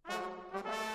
Oh, come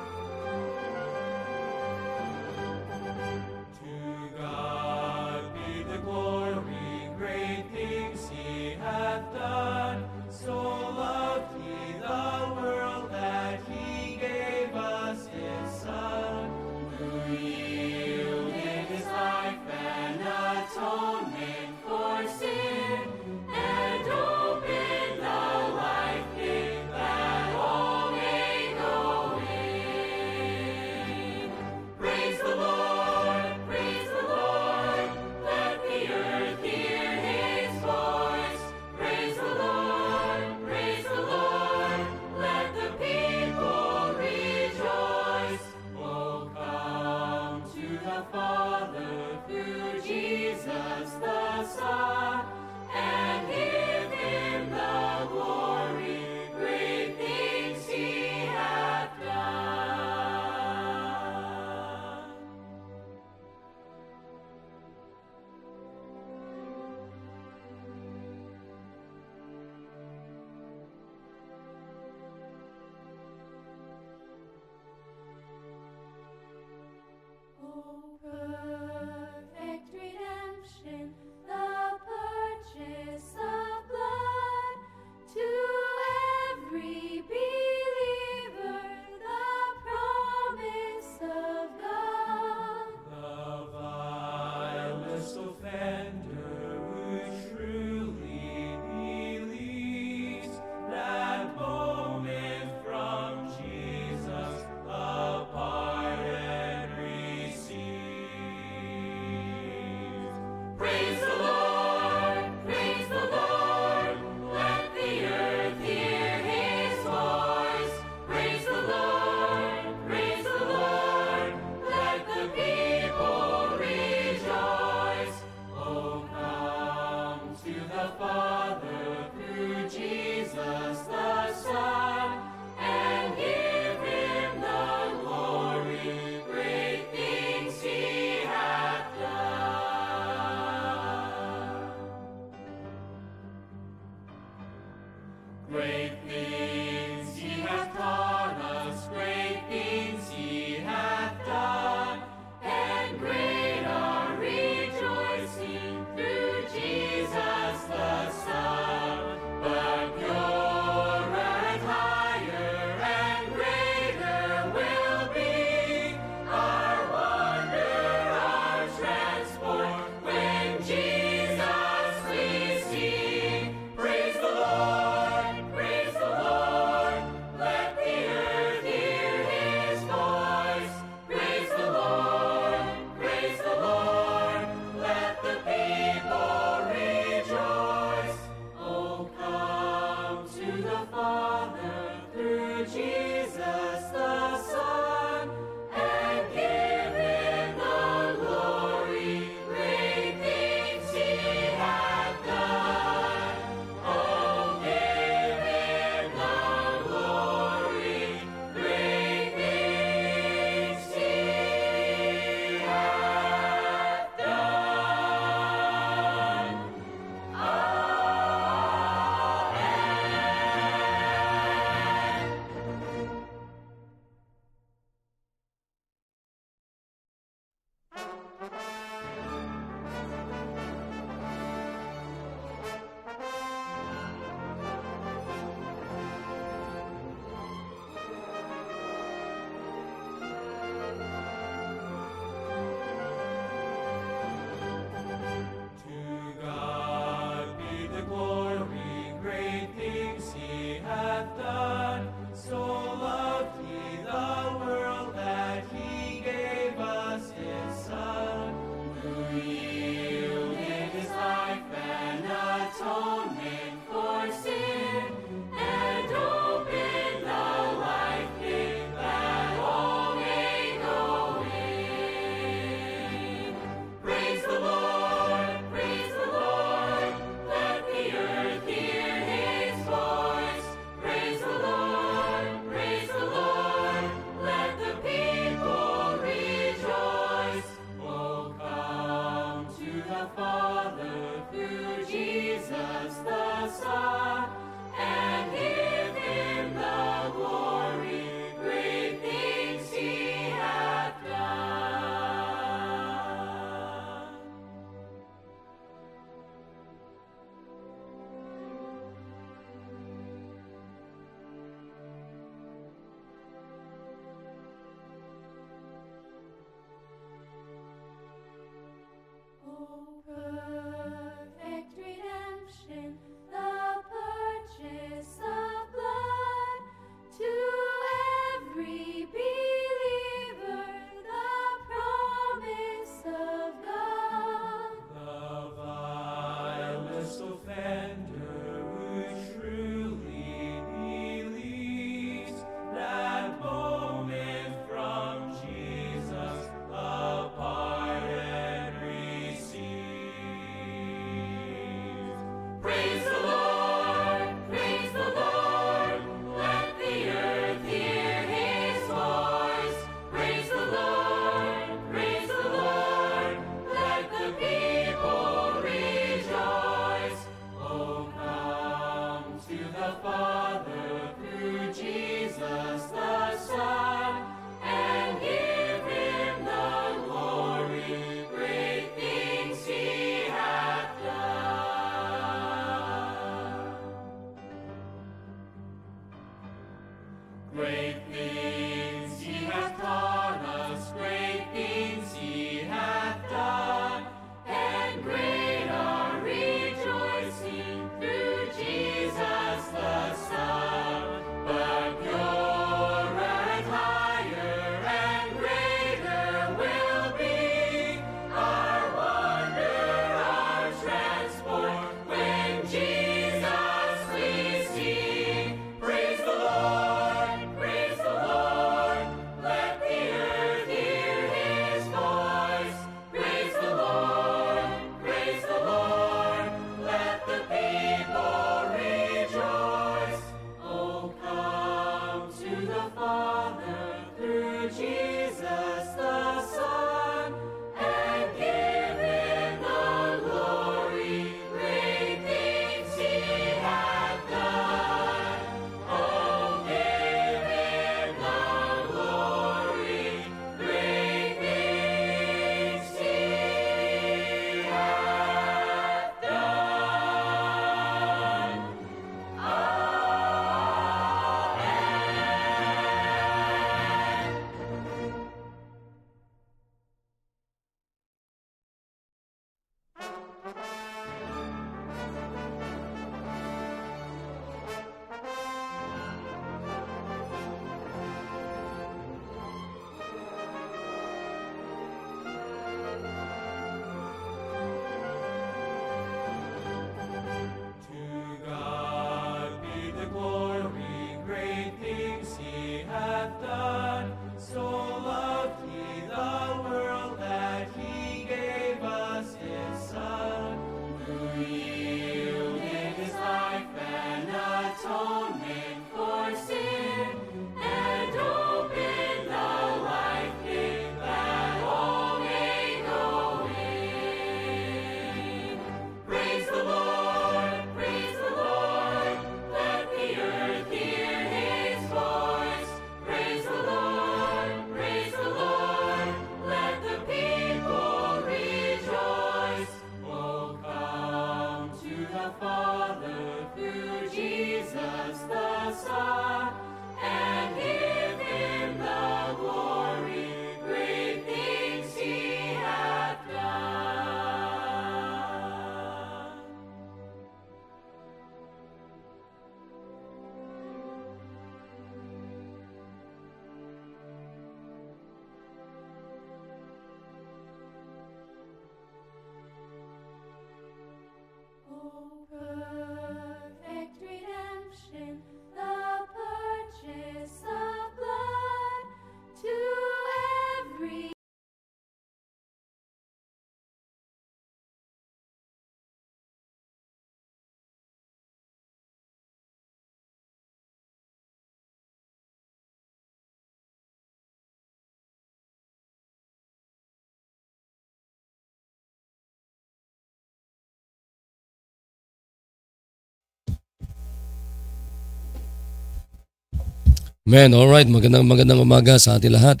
Man, alright. Magandang umaga sa ating lahat.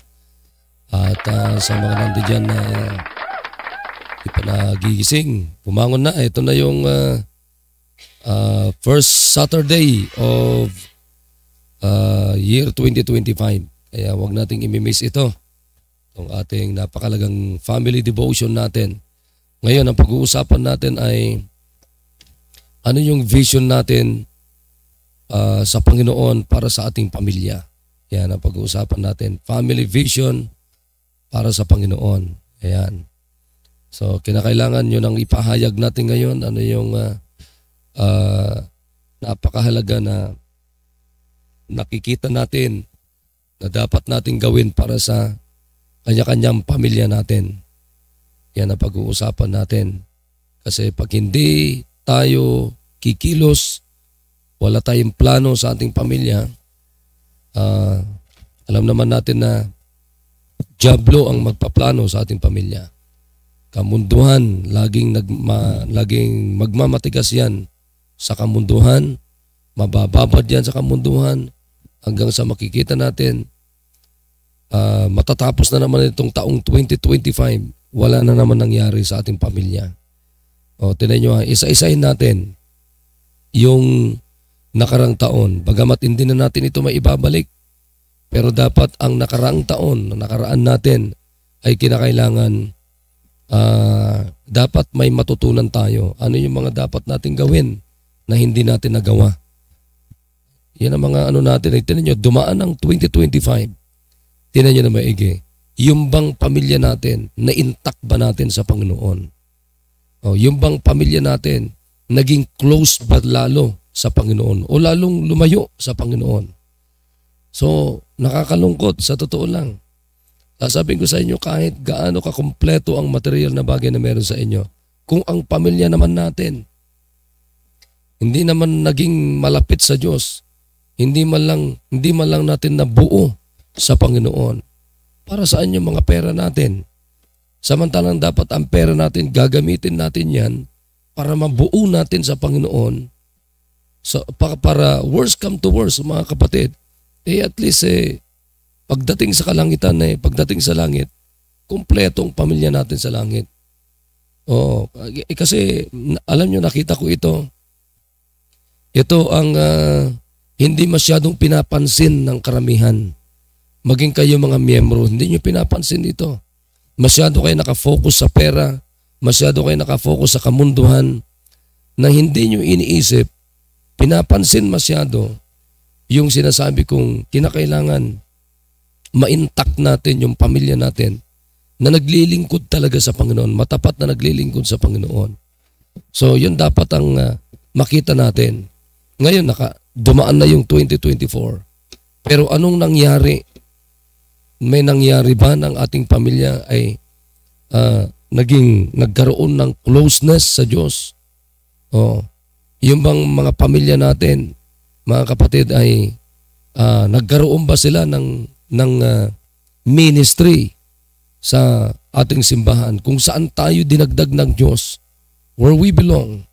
At sa mga nandiyan na di pa nagigising, pumangon na. Ito na yung first Saturday of year 2025. Kaya wag nating imimiss ito. Itong ating napakalagang family devotion natin. Ngayon, ang pag-uusapan natin ay ano yung vision natin sa Panginoon para sa ating pamilya. Yan ang pag-uusapan natin. Family vision para sa Panginoon. Ayan. So, kinakailangan yun ang ipahayag natin ngayon. Ano yung napakahalaga na nakikita natin na dapat natin gawin para sa kanya-kanyang pamilya natin. Yan ang pag-uusapan natin. Kasi pag hindi tayo kikilos, wala tayong plano sa ating pamilya, alam naman natin na dyablo ang magpaplano sa ating pamilya. Kamunduhan, laging magmamatigas yan sa kamunduhan, mabababad yan sa kamunduhan, hanggang sa makikita natin, matatapos na naman itong taong 2025, wala na naman nangyari sa ating pamilya. O, tinan nyo, isa-isahin natin yung nakarang taon. Bagamat hindi na natin ito maibabalik, pero dapat ang nakarang taon, nakaraan natin, ay kinakailangan dapat may matutunan tayo. Ano yung mga dapat natin gawin na hindi natin nagawa? Yan ang mga ano natin. Tinan nyo, dumaan ng 2025. Tinan nyo na maigi. Yung bang pamilya natin, na-intact ba natin sa Panginoon? O, yung bang pamilya natin, naging close ba lalo sa Panginoon o lalong lumayo sa Panginoon? So, nakakalungkot sa totoo lang. Sasabihin ko sa inyo, kahit gaano kakumpleto ang material na bagay na meron sa inyo, kung ang pamilya naman natin hindi naman naging malapit sa Diyos, hindi man lang natin nabuo sa Panginoon, para saan yung mga pera natin? Samantalang dapat ang pera natin, gagamitin natin yan para mabuo natin sa Panginoon. So, para worst come to worst, mga kapatid, at least pagdating sa kalangitan, pagdating sa langit, kumpletong pamilya natin sa langit. Kasi alam nyo, nakita ko ito. Ito ang hindi masyadong pinapansin ng karamihan. Maging kayo mga miyembro, hindi nyo pinapansin ito. Masyado kayo nakafocus sa pera, masyado kayo nakafocus sa kamunduhan, na hindi nyo iniisip, pinapansin masyado yung sinasabi kong kinakailangan ma-intact natin yung pamilya natin na naglilingkod talaga sa Panginoon, matapat na naglilingkod sa Panginoon. So yun dapat ang makita natin. Ngayon dumaan na yung 2024. Pero anong nangyari? May nangyari ba ng ating pamilya ay nagkaroon ng closeness sa Diyos? Yung bang mga pamilya natin, mga kapatid, ay nagkaroon ba sila ng ministry sa ating simbahan kung saan tayo dinagdag ng Diyos, where we belong?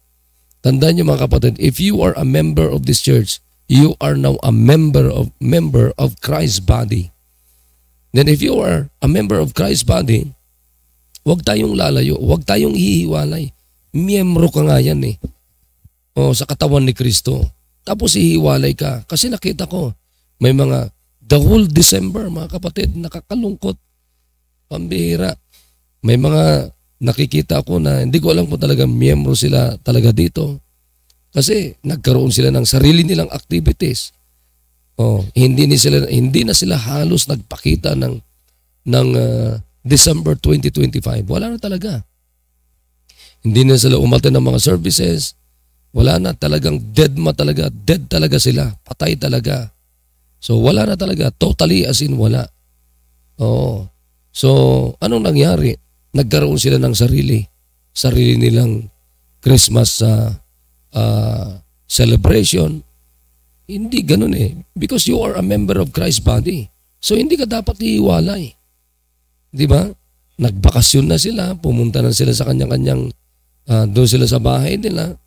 Tandaan niyo mga kapatid, if you are a member of this church, you are now a member of Christ's body. Then if you are a member of Christ's body, huwag tayong lalayo, huwag tayong hihiwalay. Miyembro ka nga yan sa katawan ni Kristo. Tapos hihiwalay ka. Kasi nakita ko, may mga the whole December, mga kapatid, nakakalungkot. Pambihira. May mga nakikita ko na hindi ko alam kung talaga miyembro sila talaga dito. Kasi nagkaroon sila ng sarili nilang activities. Hindi na sila halos nagpakita ng December 2025. Wala na talaga. Hindi na sila umattend ng mga services. Wala na, talagang dead talaga sila. Patay talaga. So wala na talaga. Totally as in wala. So anong nangyari? Nagkaroon sila ng sarili nilang Christmas celebration. Hindi ganun because you are a member of Christ's body. So hindi ka dapat iiwalay. Di ba? Nagbakasyon na sila, pumunta na sila sa kanyang-kanyang, doon sila sa bahay nila.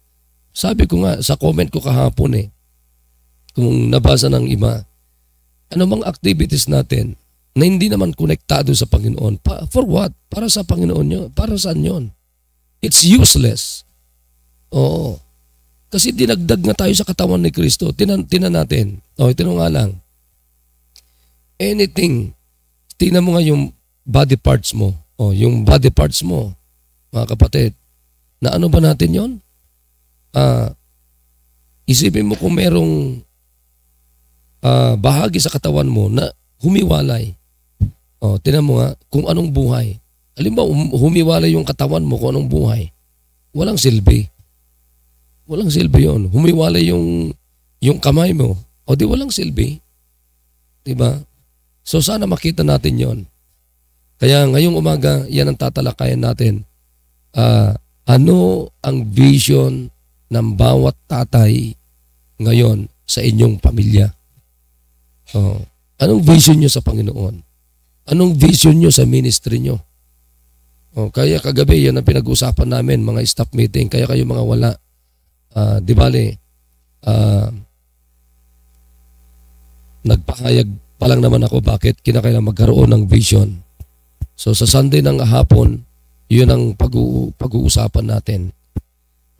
Sabi ko nga, sa comment ko kahapon kung nabasa ng iba, Anumang activities natin na hindi naman konektado sa Panginoon, for what? Para sa Panginoon yun. Para saan yun? It's useless. Oo. Kasi dinagdag na tayo sa katawan ni Kristo. Tinan natin. Ito nga lang. Anything, tingnan mo nga yung body parts mo. Yung body parts mo, mga kapatid, na ano ba natin yon? Isipin mo kung merong bahagi sa katawan mo na humiwalay. Tingnan mo nga kung anong buhay. Halimbawa, humiwalay yung katawan mo kung anong buhay. Walang silbi. Walang silbi yun. Humiwalay yung kamay mo. Di walang silbi. Diba? So sana makita natin yon. Kaya ngayong umaga, yan ang tatalakayan natin. Ano ang vision ng bawat tatay ngayon sa inyong pamilya? Anong vision nyo sa Panginoon? Anong vision nyo sa ministry nyo? Kaya kagabi, yan ang pinag-usapan namin, mga staff meeting. Kaya kayo mga wala. Di bale, nagpahayag pa lang naman ako bakit kinakailangan magkaroon ng vision. So sa Sunday ng hapon, yun ang pag-uusapan natin.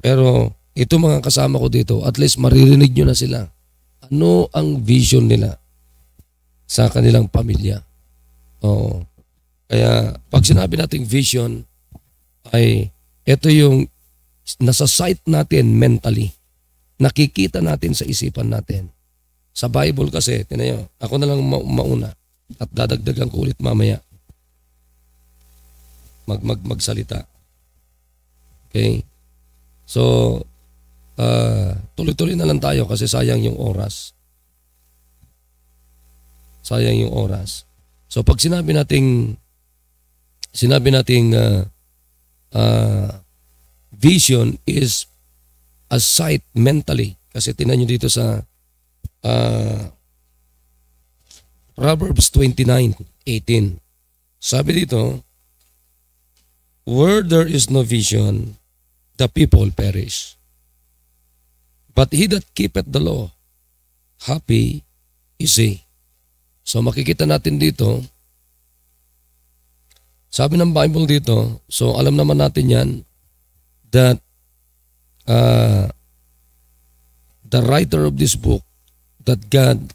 Pero ito mga kasama ko dito, at least maririnig nyo na sila. Ano ang vision nila sa kanilang pamilya? Kaya pag sinabi nating vision, ay ito yung nasa sight natin mentally. Nakikita natin sa isipan natin. Sa Bible kasi, tinayo, ako na lang mauna at dadagdagan ko ulit mamaya. Magsalita. Okay? So, tuloy-tuloy na lang tayo kasi sayang yung oras. Sayang yung oras. So, pag sinabi nating vision is a sight mentally. Kasi tingnan nyo dito sa Proverbs 29:18. Sabi dito, where there is no vision, the people perish. But he that keepeth the law, happy is he. So makikita natin dito, sabi ng Bible dito, so alam naman natin yan, that the writer of this book that God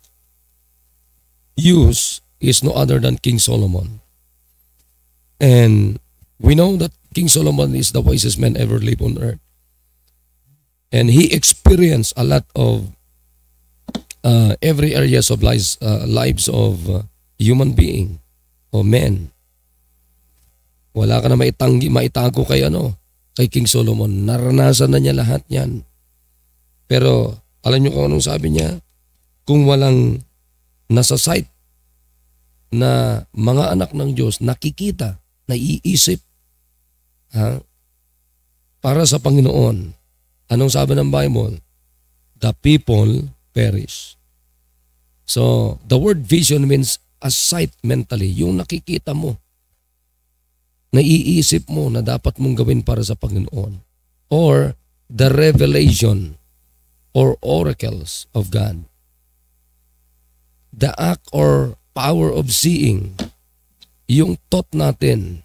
used is no other than King Solomon. And we know that King Solomon is the wisest man ever lived on earth. And he experienced a lot of every areas of lives of human being or men. Wala ka na maitago kay King Solomon. Naranasan na niya lahat yan. Pero alam niyo kung anong sabi niya? Kung walang nasa sight na mga anak ng Diyos, nakikita, naiisip para sa Panginoon. Anong sabi ng Bible? The people perish. So, the word vision means a sight mentally. Yung nakikita mo, naiisip mo na dapat mong gawin para sa Panginoon. Or the revelation or oracles of God. The act or power of seeing. Yung thought natin,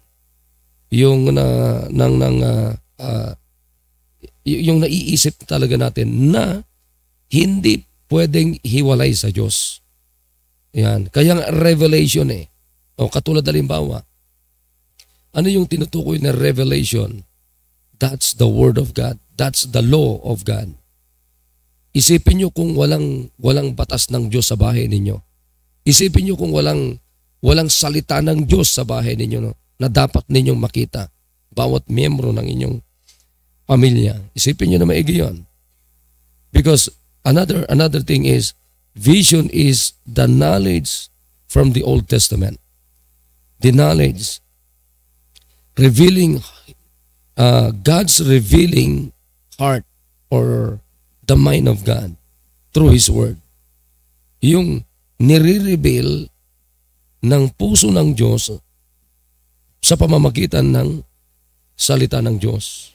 yung yung naiisip talaga natin na hindi pwedeng hiwalay sa Diyos. Yan. Kaya revelation O katulad halimbawa, ano yung tinutukoy na revelation? That's the word of God. That's the law of God. Isipin nyo kung walang batas ng Diyos sa bahay ninyo. Isipin nyo kung walang salita ng Diyos sa bahay ninyo na dapat ninyong makita. Bawat miyembro ng inyong pamilya. Isipin nyo na maigi yun. Because another thing is, vision is the knowledge from the Old Testament. The knowledge revealing God's revealing heart or the mind of God through His Word. Yung nire-reveal ng puso ng Diyos sa pamamagitan ng salita ng Diyos.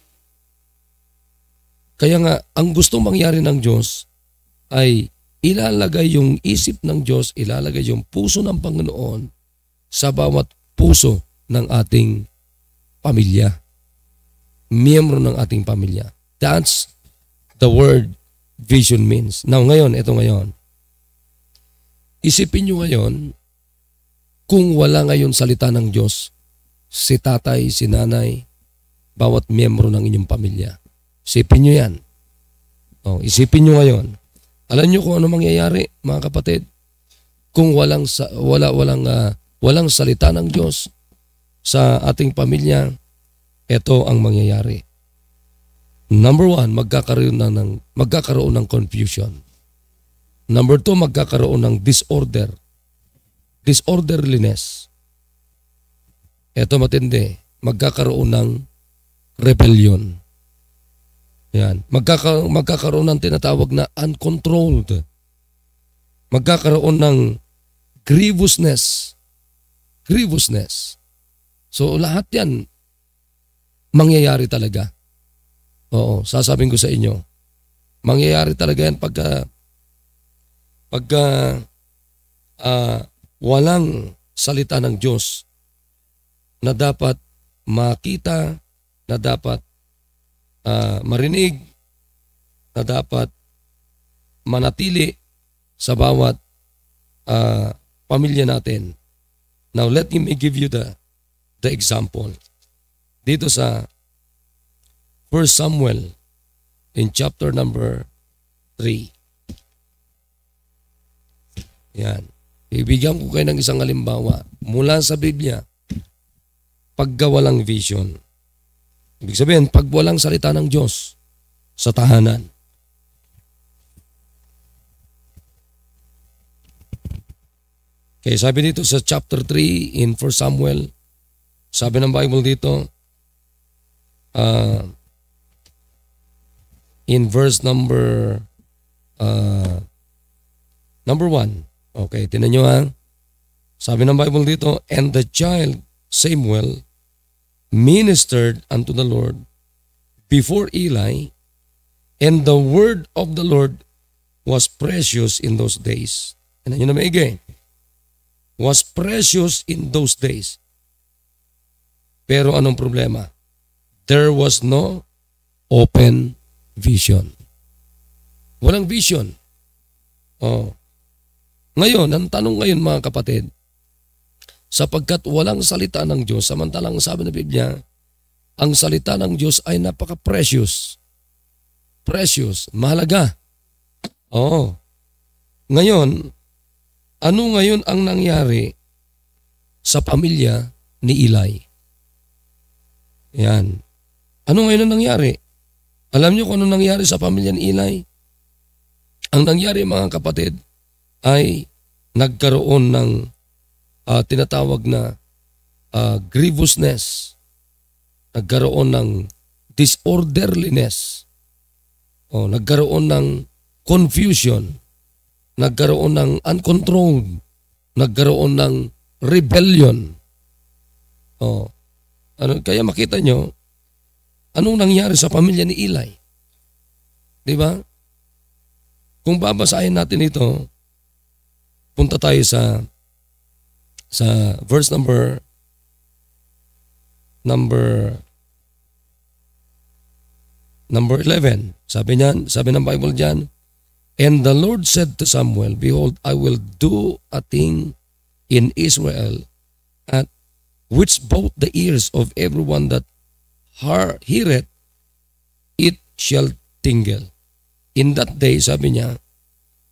Kaya nga, ang gustong mangyari ng Diyos ay ilalagay yung isip ng Diyos, ilalagay yung puso ng Panginoon sa bawat puso ng ating pamilya. Miyembro ng ating pamilya. That's the word vision means. Now ngayon, ito ngayon. Isipin nyo ngayon, kung wala ngayon salita ng Diyos, si tatay, si nanay, bawat miyembro ng inyong pamilya. Isipin nyo yan. Isipin nyo ngayon. Alam nyo kung ano mangyayari, mga kapatid? Kung walang salita ng Diyos sa ating pamilya, ito ang mangyayari. Number 1, magkakaroon ng confusion. Number 2, magkakaroon ng disorder. Disorderliness. Ito matindi. Magkakaroon ng rebellion. Yan. Magkakaroon ng tinatawag na uncontrolled. Magkakaroon ng grievousness. Grievousness. So lahat yan mangyayari talaga. Oo, sasabihin ko sa inyo. Mangyayari talaga yan pagka walang salita ng Diyos na dapat makita, na dapat marinig, na dapat manatili sa bawat pamilya natin. Now let me give you the example. Dito sa 1 Samuel in chapter number 3. Yan. Ibigyan ko kayo ng isang halimbawa mula sa Biblia. Pagka walang vision. Ibig sabihin, pag walang salita ng Diyos sa tahanan. Okay, sabi dito sa chapter 3 in 1 Samuel, sabi ng Bible dito, in verse number 1. Okay, tinan nyo ha. Sabi ng Bible dito, and the child Samuel ministered unto the Lord before Eli, and the word of the Lord was precious in those days. Tinan nyo na maigi. Was precious in those days. Pero anong problema? There was no open vision. Walang vision. Ngayon, ang tanong ngayon mga kapatid, sapagkat walang salita ng Diyos, samantalang sabi ng Biblia, ang salita ng Diyos ay napaka-precious. Precious, mahalaga. Ngayon, ano ngayon ang nangyari sa pamilya ni Eli? Yan. Ano ngayon ang nangyari? Alam niyo kung ano nangyari sa pamilya ni Eli? Ang nangyari mga kapatid ay nagkaroon ng tinatawag na grievousness. Nagkaroon ng disorderliness. Nagkaroon ng confusion. Nagkaroon ng uncontrolled. Nagkaroon ng rebellion. Kaya makita nyo, anong nangyari sa pamilya ni Eli? Di ba? Kung babasahin natin ito, punta tayo sa verse number 11. Sabi ng Bible diyan, and the Lord said to Samuel, behold, I will do a thing in Israel at which both the ears of everyone that heareth it shall tingle. In that day, sabi niya,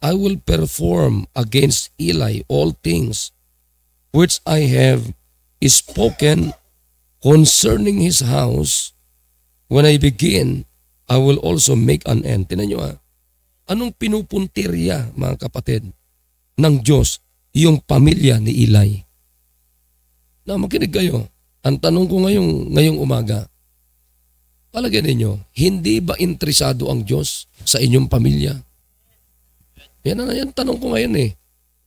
I will perform against Eli all things which I have spoken concerning his house. When I begin, I will also make an end. Tinan nyo anong pinupuntirya mga kapatid ng Diyos yung pamilya ni Eli? Na makinig kayo. Ang tanong ko ngayong umaga, palagay ninyo, hindi ba interesado ang Diyos sa inyong pamilya? Yan ang tanong ko ngayon eh.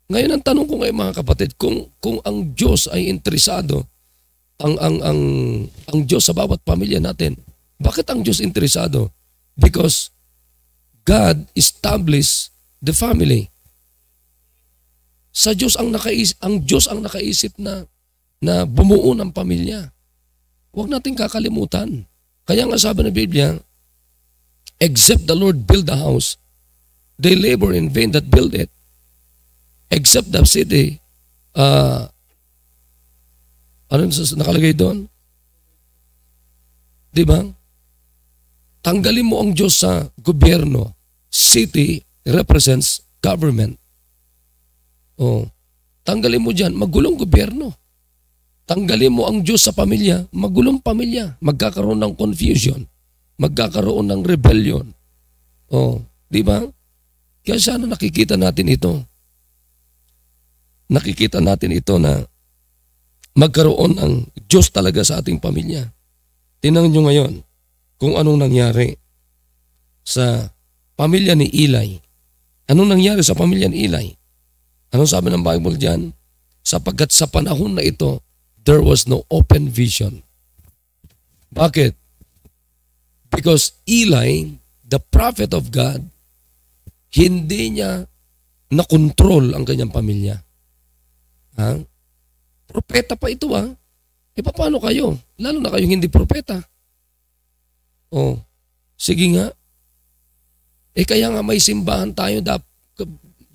Ngayon ang tanong ko ngayon mga kapatid, kung ang Diyos ay interesado, ang Diyos sa bawat pamilya natin, bakit ang Diyos interesado? Because God established the family. Sa Diyos ang Diyos ang nakaisip na bumuo ng pamilya. Huwag natin kakalimutan. Kaya nga sabi ng Biblia, except the Lord build the house, they labor in vain that build it. Except the city, ano nakalagay doon? Diba? Tanggalin mo ang Diyos sa gobyerno. City represents government. Oh, tanggalin mo dyan, magulong gobyerno. Tanggalin mo ang Diyos sa pamilya, magulong pamilya. Magkakaroon ng confusion. Magkakaroon ng rebellion. Oh, di ba? Kaya sana nakikita natin ito. Nakikita natin ito na magkaroon ng Diyos talaga sa ating pamilya. Tingnan nyo ngayon kung anong nangyari sa pamilya ni Eli. Anong nangyari sa pamilya ni Eli? Anong sabi ng Bible dyan? Sapagkat sa panahon na ito, there was no open vision. Bakit? Because Eli, the prophet of God, hindi niya nakontrol ang kanyang pamilya. Ha? Propeta pa ito ha. E paano kayo? Lalo na kayong hindi propeta. Oh, sige nga. Kaya nga may simbahan tayo,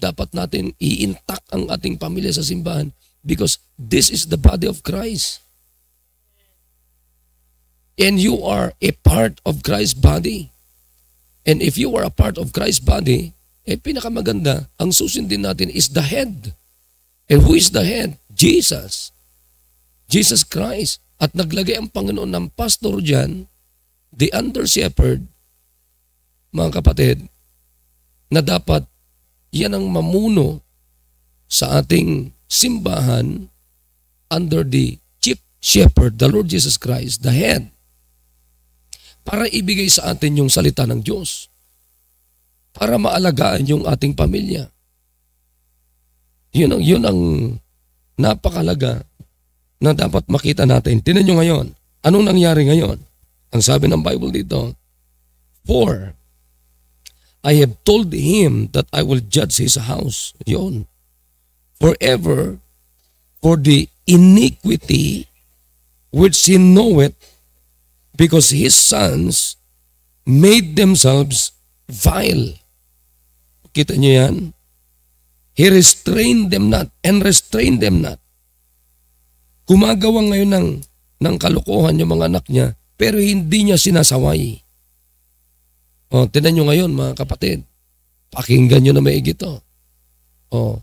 dapat natin i-intact ang ating pamilya sa simbahan because this is the body of Christ. And you are a part of Christ's body. And if you are a part of Christ's body, pinakamaganda, ang susundin natin is the head. And who is the head? Jesus. Jesus Christ. At naglagay ang Panginoon ng pastor dyan, the under shepherd, mga kapatid, na dapat yan ang mamuno sa ating simbahan under the chief shepherd, the Lord Jesus Christ, the head, para ibigay sa atin yung salita ng Diyos, para maalagaan yung ating pamilya. Yun ang napakalaga na dapat makita natin. Tingnan nyo ngayon, anong nangyari ngayon? Ang sabi ng Bible dito, for I have told him that I will judge his house. Yun. Forever for the iniquity which he knoweth, because his sons made themselves vile. Kita niyo yan? He restrained them not and restrained them not. Gumagawa ngayon ng kalokohan yung mga anak niya, pero hindi niya sinasaway. O, tingnan nyo ngayon mga kapatid. Pakinggan nyo na maigi ito. O,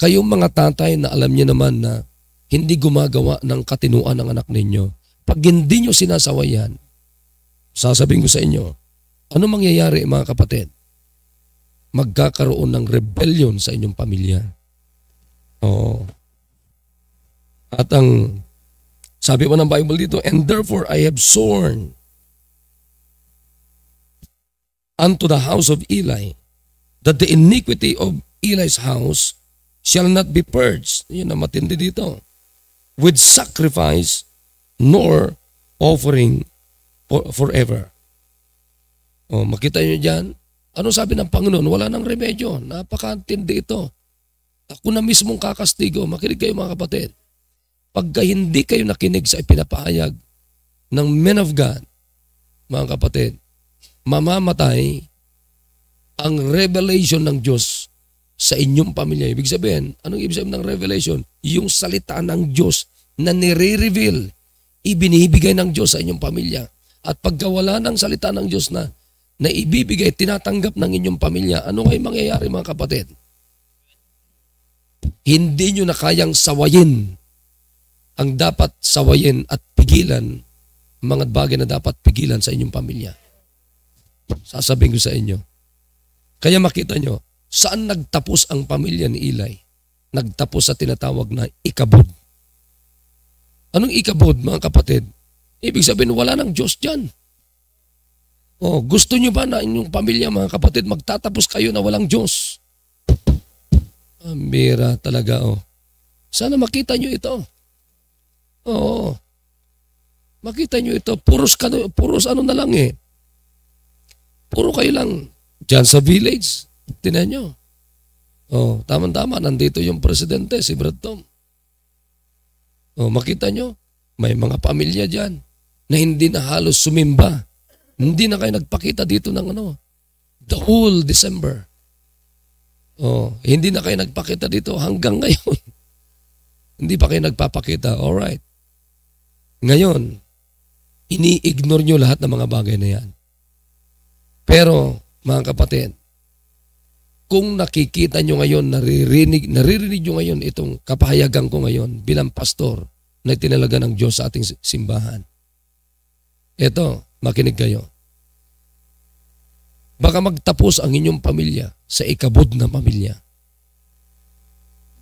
kayong mga tatay na alam niyo naman na hindi gumagawa ng katinuan ng anak ninyo, pag hindi nyo sinasawayan, sasabihin ko sa inyo, ano mangyayari mga kapatid? Magkakaroon ng rebellion sa inyong pamilya. O, at ang sabi mo ng Bible dito, and therefore I have sworn unto the house of Eli, that the iniquity of Eli's house shall not be purged. Yun ang matindi dito. With sacrifice nor offering forever. O, makita nyo dyan. Ano sabi ng Panginoon? Wala nang remedyo. Napakatindi ito. Ako na mismong kakastigo. Makinig kayo mga kapatid. Pagka hindi kayo nakinig sa ipinapahayag ng men of God, mga kapatid, mamamatay ang revelation ng Diyos sa inyong pamilya. Ibig sabihin, anong ibig sabihin ng revelation? Yung salita ng Diyos na nire-reveal, ibinibigay ng Diyos sa inyong pamilya. At pagka wala ng salita ng Diyos na ibibigay, tinatanggap ng inyong pamilya, ano ngayon mangyayari mga kapatid? Hindi nyo na kayang sawayin ang dapat sawayin at pigilan, mga bagay na dapat pigilan sa inyong pamilya. Sasabihin ko sa inyo. Kaya makita nyo, saan nagtapos ang pamilya ni Eli? Nagtapos sa tinatawag na ikabod. Anong ikabod mga kapatid? Ibig sabihin wala ng Diyos dyan. Oh, gusto nyo ba na inyong pamilya mga kapatid magtatapos kayo na walang Diyos? Ambira talaga oh. Sana makita nyo ito. Oo. Makita nyo ito. Puros ano na lang eh. Puro kayo lang dyan sa village. Tinan nyo. Oh, tama-tama, nandito yung presidente, si Brad Tom. Oh, makita nyo, may mga pamilya dyan na hindi na halos sumimba. Hindi na kayo nagpakita dito ng the whole December. Oh, hindi na kayo nagpakita dito hanggang ngayon. Hindi pa kayo nagpapakita. Alright. Ngayon, ini-ignore nyo lahat ng mga bagay na yan. Pero, mga kapatid, kung nakikita nyo ngayon, naririnig nyo ngayon itong kapahayagan ko ngayon bilang pastor na itinalaga ng Diyos sa ating simbahan. Ito, makinig kayo. Baka magtapos ang inyong pamilya sa ikabud na pamilya.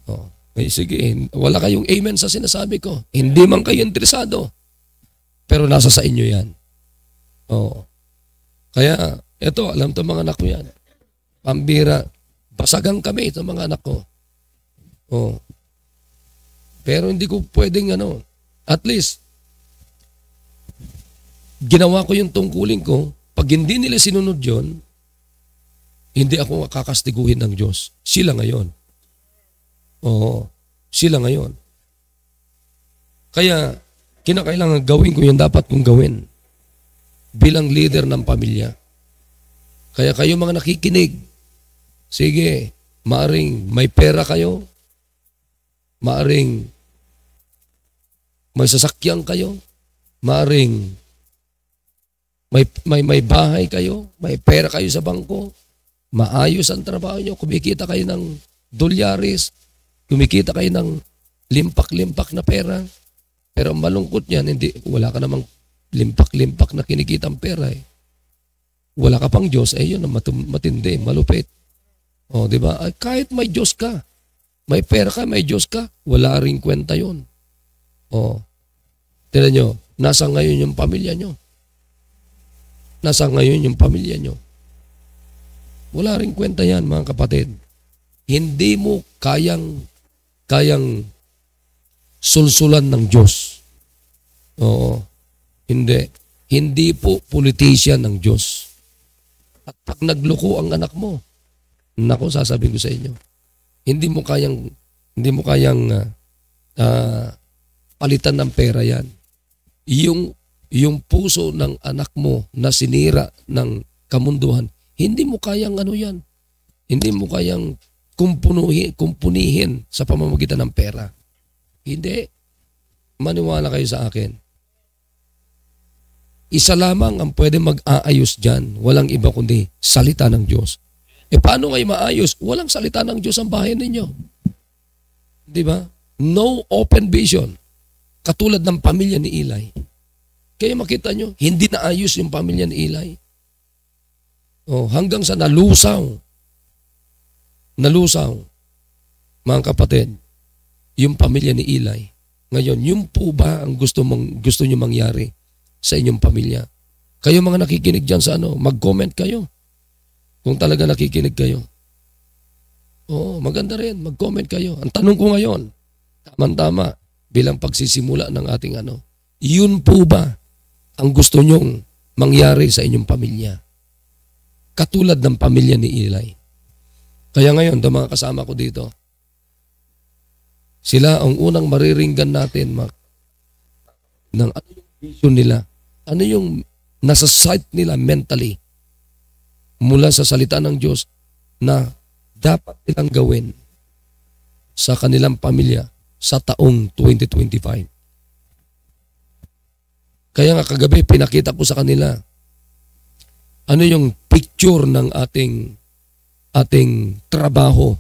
Oh, sige, wala kayong amen sa sinasabi ko. Hindi man kayo interesado. Pero nasa sa inyo yan. Oh. Kaya, ito, alam to mga anak ko yan. Pambira, basagang kami ito mga anak ko. Oh. Pero hindi ko pwedeng at least, ginawa ko yung tungkulin ko. Pag hindi nila sinunod yon, hindi ako kakastiguhin ng Diyos. Sila ngayon. Oo. Sila ngayon. Kaya, kinakailangan gawin ko yung dapat kong gawin bilang leader ng pamilya. Kaya kayo mga nakikinig, sige, maaring may pera kayo, maaring may sasakyan kayo, maaring may bahay kayo, may pera kayo sa bangko, maayos ang trabaho nyo, kumikita kayo ng dolyaris, kumikita kayo ng limpak-limpak na pera. Pero malungkot yan, wala ka namang limpak-limpak na kinikitang pera eh. Wala ka pang Diyos, yun ang matindi, malupit. O, di ba? Ay, kahit may Diyos ka, may pera ka, may Diyos ka, wala ring kwenta yun. O, tignan nyo, nasa ngayon yung pamilya nyo. Nasa ngayon yung pamilya nyo. Wala ring kwenta yan, mga kapatid. Hindi mo kayang sulsulan ng Diyos. Oo. Hindi. Hindi po politician ng Diyos. At pag nagloko ang anak mo, nako, sasabihin ko sa inyo, hindi mo kayang palitan ng pera yan. Yung puso ng anak mo na sinira ng kamunduhan, hindi mo kayang yan. Hindi mo kayang kumpunihin sa pamamagitan ng pera. Hindi. Maniwala kayo sa akin. Isa lamang ang pwede mag-aayos dyan. Walang iba kundi salita ng Diyos. Paano ngayon maayos? Walang salita ng Diyos ang bahay ninyo. Di ba? No open vision. Katulad ng pamilya ni Eli. Kaya makita nyo, hindi na ayos yung pamilya ni Eli. Hanggang sa nalusaw. Mga kapatid, yung pamilya ni Eli. Ngayon, yung po ba ang gusto nyo mangyari sa inyong pamilya? Kayo mga nakikinig dyan sa mag-comment kayo. Kung talaga nakikinig kayo. Oo, maganda rin, mag-comment kayo. Ang tanong ko ngayon, tama-tama, bilang pagsisimula ng ating yun po ba ang gusto nyong mangyari sa inyong pamilya? Katulad ng pamilya ni Eli. Kaya ngayon, mga kasama ko dito, sila ang unang mariringgan natin ng ano yung vision nila, ano yung nasa sight nila mentally mula sa salita ng Diyos na dapat nilang gawin sa kanilang pamilya sa taong 2025. Kaya nga kagabi pinakita ko sa kanila ano yung picture ng ating trabaho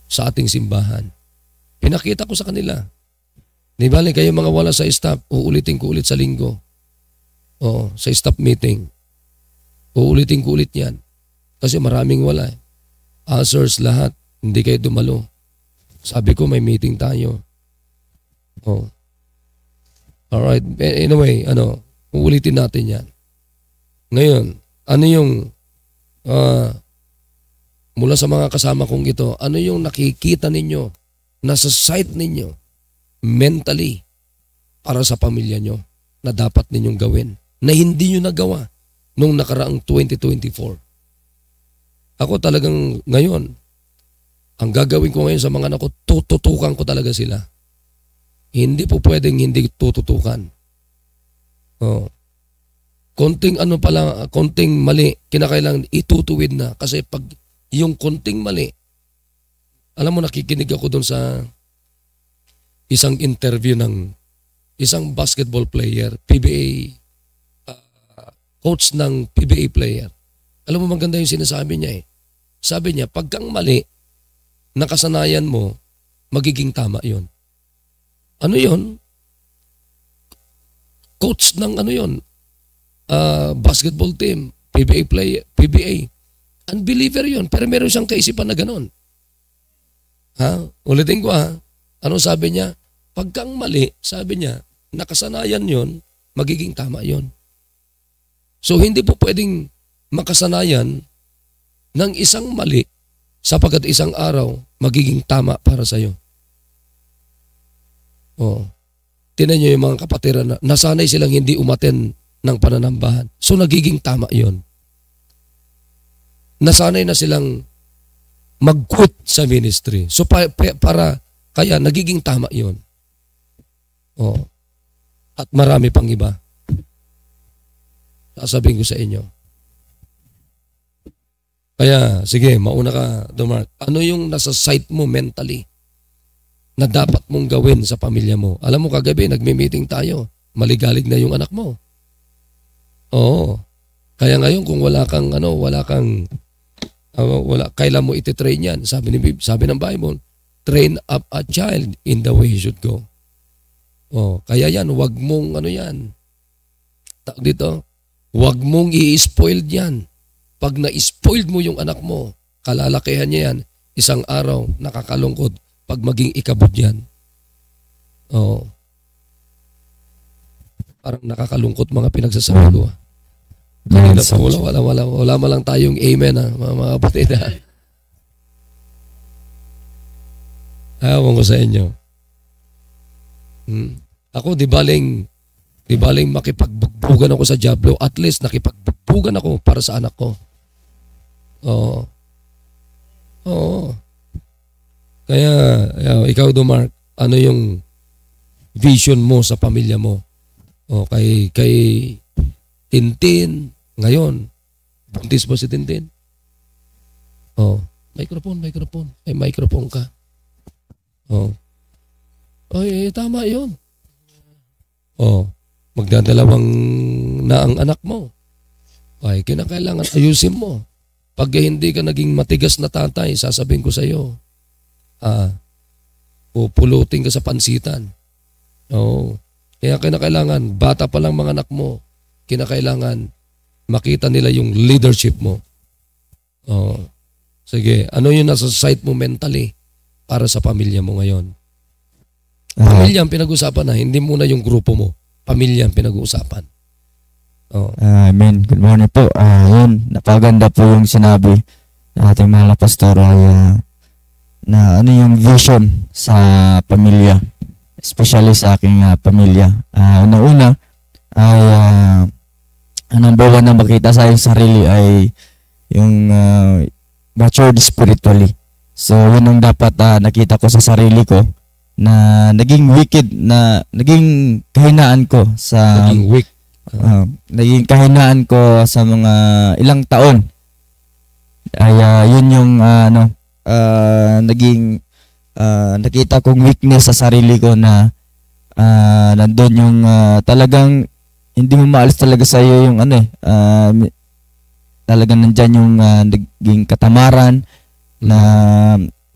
sa ating simbahan. Pinakita ko sa kanila. Di bali kayo mga wala sa staff, uulitin ko ulit sa linggo. Sa staff meeting. Uulitin ko ulit yan. Kasi maraming wala. Answers lahat. Hindi kayo dumalo. Sabi ko may meeting tayo. Alright. Anyway, uulitin natin yan. Ngayon, ano yung mula sa mga kasama kong ito, ano yung nakikita ninyo, nasa sight ninyo, mentally, para sa pamilya nyo, na dapat ninyong gawin, na hindi nyo nagawa nung nakaraang 2024. Ako talagang ngayon, Ang gagawin ko ngayon sa mga anak ko, tututukan ko talaga sila. Hindi po pwedeng hindi tututukan. Oh. Konting mali, kinakailangan itutuwid na. Kasi pag yung konting mali, alam mo, nakikinig ako doon sa isang interview ng isang basketball player, PBA, coach ng PBA player. Alam mo, maganda yung sinasabi niya eh. Sabi niya, pag kang mali, nakasanayan mo, magiging tama yon. Ano yon? Coach ng ano yon? Basketball team, PBA player, PBA. Unbeliever yon, pero meron siyang kaisipan na ganon. Ulitin ko ha. Ano sabi niya? Pag kang mali, sabi niya, nakasanayan yon, magiging tama yon. So hindi po pwedeng makasanayan ng isang mali sapagkat isang araw magiging tama para sa iyo. Oh. Tingnan niyo yung mga kapatiran na nasanay silang hindi umaten ng pananambahan. So nagiging tama yon. Nasanay na silang mag-quit sa ministry. So kaya nagiging tama yon. Oh. At marami pang iba. Sasabihin ko sa inyo. Kaya, sige, mauna ka, Mark. Ano yung nasa site mo mentally na dapat mong gawin sa pamilya mo? Alam mo, kagabi, nagme-meeting tayo. Maligalig na yung anak mo. Oo. Kaya ngayon, kung kailan mo ititrain yan? Sabi ng Bible, train up a child in the way he should go. Oh, kaya yan, wag mong wag mong i-spoiled yan. Pag na-spoiled mo yung anak mo, kalalakihan niya yan, isang araw, nakakalungkot pag maging ikabod yan. Oh. Parang nakakalungkot mga pinagsasabi ko. Kanina pa wala malang tayong amen mga kapatid. Ewan ko sa inyo. Ako, di baling makipagbugbugan ako sa Diablo, at least nakipagbugbugan ako para sa anak ko. Oo. Oo. Kaya, ikaw, Mark, ano yung vision mo sa pamilya mo? O, kay Tintin, ngayon, buntis mo si Tintin? O, microphone. May microphone ka. O. Ay, tama yun. O, magdadalawang na ang anak mo. Ay, kinakailangan ayusin mo. Pag hindi ka naging matigas na tatay, sasabihin ko sa iyo, pupulutin ka sa pansitan. Oo. Kaya kinakailangan, bata pa lang mga anak mo, kinakailangan makita nila yung leadership mo. Oo. Sige, ano yung nasa site mo mentally para sa pamilya mo ngayon? Pamilya ang pinag-uusapan na, hindi muna yung grupo mo. Pamilya ang pinag-uusapan. Oh. Amen. Good morning po. Yun, napaganda po yung sinabi ng ating mahal na pastor na ano yung vision sa pamilya. Especially sa aking pamilya. Una-una ay number one na makita sa aking sarili ay yung matured spiritually. So yun ang dapat nakita ko sa sarili ko, na naging wicked, na naging kahinaan ko sa naging kahinaan ko sa mga ilang taon ay yun yung naging nakita kong weakness sa sarili ko, na nandun yung talagang hindi mo maalis talaga sa iyo yung talagang nandyan yung naging katamaran na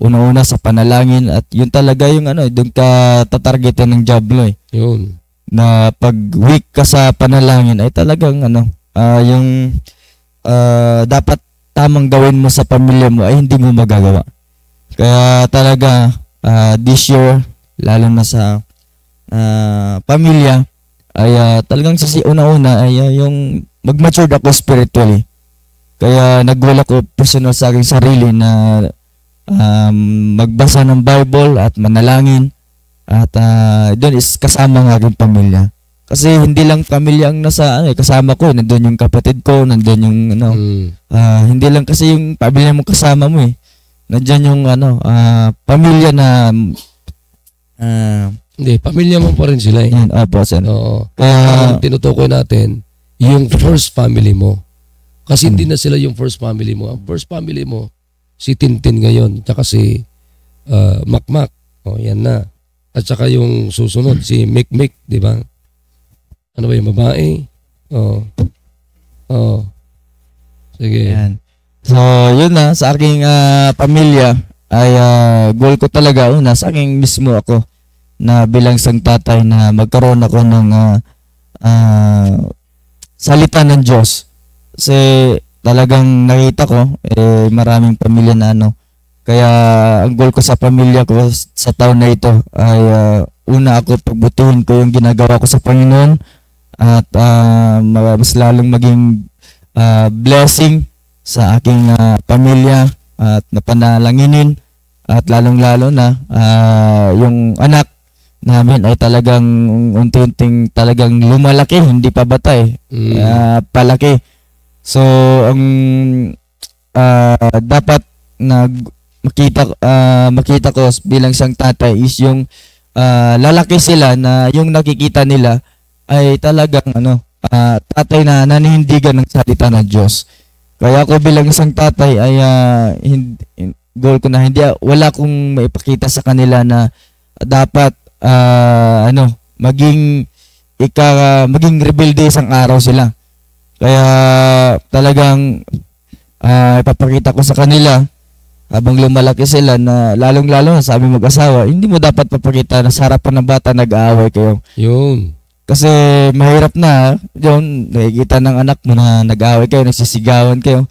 una-una sa panalangin, at yun talaga yung doon ka tatargetin ng Diablo eh. Yun. Na pag weak ka sa panalangin ay talagang yung dapat tamang gawin mo sa pamilya mo ay hindi mo magagawa. Kaya talaga this year, lalo na sa pamilya, ay talagang una-una ay yung mag-mature ako spiritually. Kaya nagwala ko personal sa aking sarili na magbasa ng Bible at manalangin, at doon is kasama ng aking pamilya. Kasi hindi lang pamilya ang nasa kasama ko, nandoon yung kapatid ko, nandoon yung hindi lang kasi yung pamilya mo kasama mo eh. Nandiyan yung pamilya na Hindi, pamilya mo pa rin sila eh. yan, opo, sir. Oo. Kaya, Ang tinutukoy natin, yung first family mo. Kasi hindi na sila yung first family mo. Ang first family mo, si Tintin ngayon, tsaka si Makmak. O, yan na. At saka yung susunod, si Mikmik, di ba? Ano ba yung babae? Oo. Oo. Sige. yan. So, yun na, sa aking pamilya, ay goal ko talaga, una, sa aking mismo ako, na bilang isang tatay na magkaroon ako ng salita ng Diyos. Kasi talagang nakita ko, maraming pamilya na kaya ang goal ko sa pamilya ko sa taon na ito ay una ako pagbutihin ko yung ginagawa ko sa Panginoon at mas lalong maging blessing sa aking pamilya at napanalanginin at lalong-lalo na yung anak namin ay talagang unti-unting talagang lumalaki, hindi pa bata palaki. So ang dapat na makita ko bilang isang tatay is yung lalaki sila na yung nakikita nila ay talagang tatay na naninindigan ng salita ng Diyos. Kaya ako bilang isang tatay ay goal ko na wala akong maipakita sa kanila na dapat maging rebelde isang araw sila. Kaya talagang ipapakita ko sa kanila habang lumalaki sila na lalong-lalo na sabi mag-asawa, hindi mo dapat papakita na sa harapan ng bata nag-aaway kayo. Yun. Kasi mahirap na yun, nakikita ng anak mo na nag-aaway kayo, nagsisigawan kayo,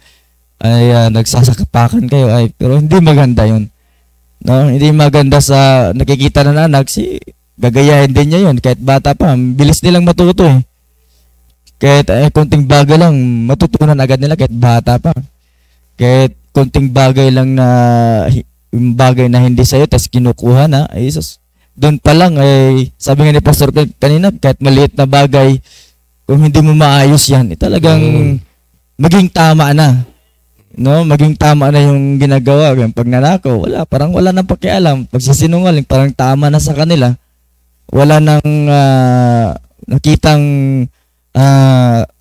ay nagsasakapakan kayo, pero hindi maganda yun. No, hindi maganda sa nakikita ng anak, gagayahin din niya yun. Kahit bata pa, bilis nilang matuto eh. Kahit konting bagay lang, matutunan agad nila kahit bata pa. Kahit konting bagay lang na bagay na hindi sa'yo, tapos kinukuha na, doon pa lang, sabi nga ni Pastor kanina, kahit maliit na bagay, kung hindi mo maayos yan, talagang maging tama na. No, maging tama na yung ginagawa. Yung pagnanakaw, parang wala nang pakialam. Pagsisinungaling, parang tama na sa kanila. Wala nang nakitang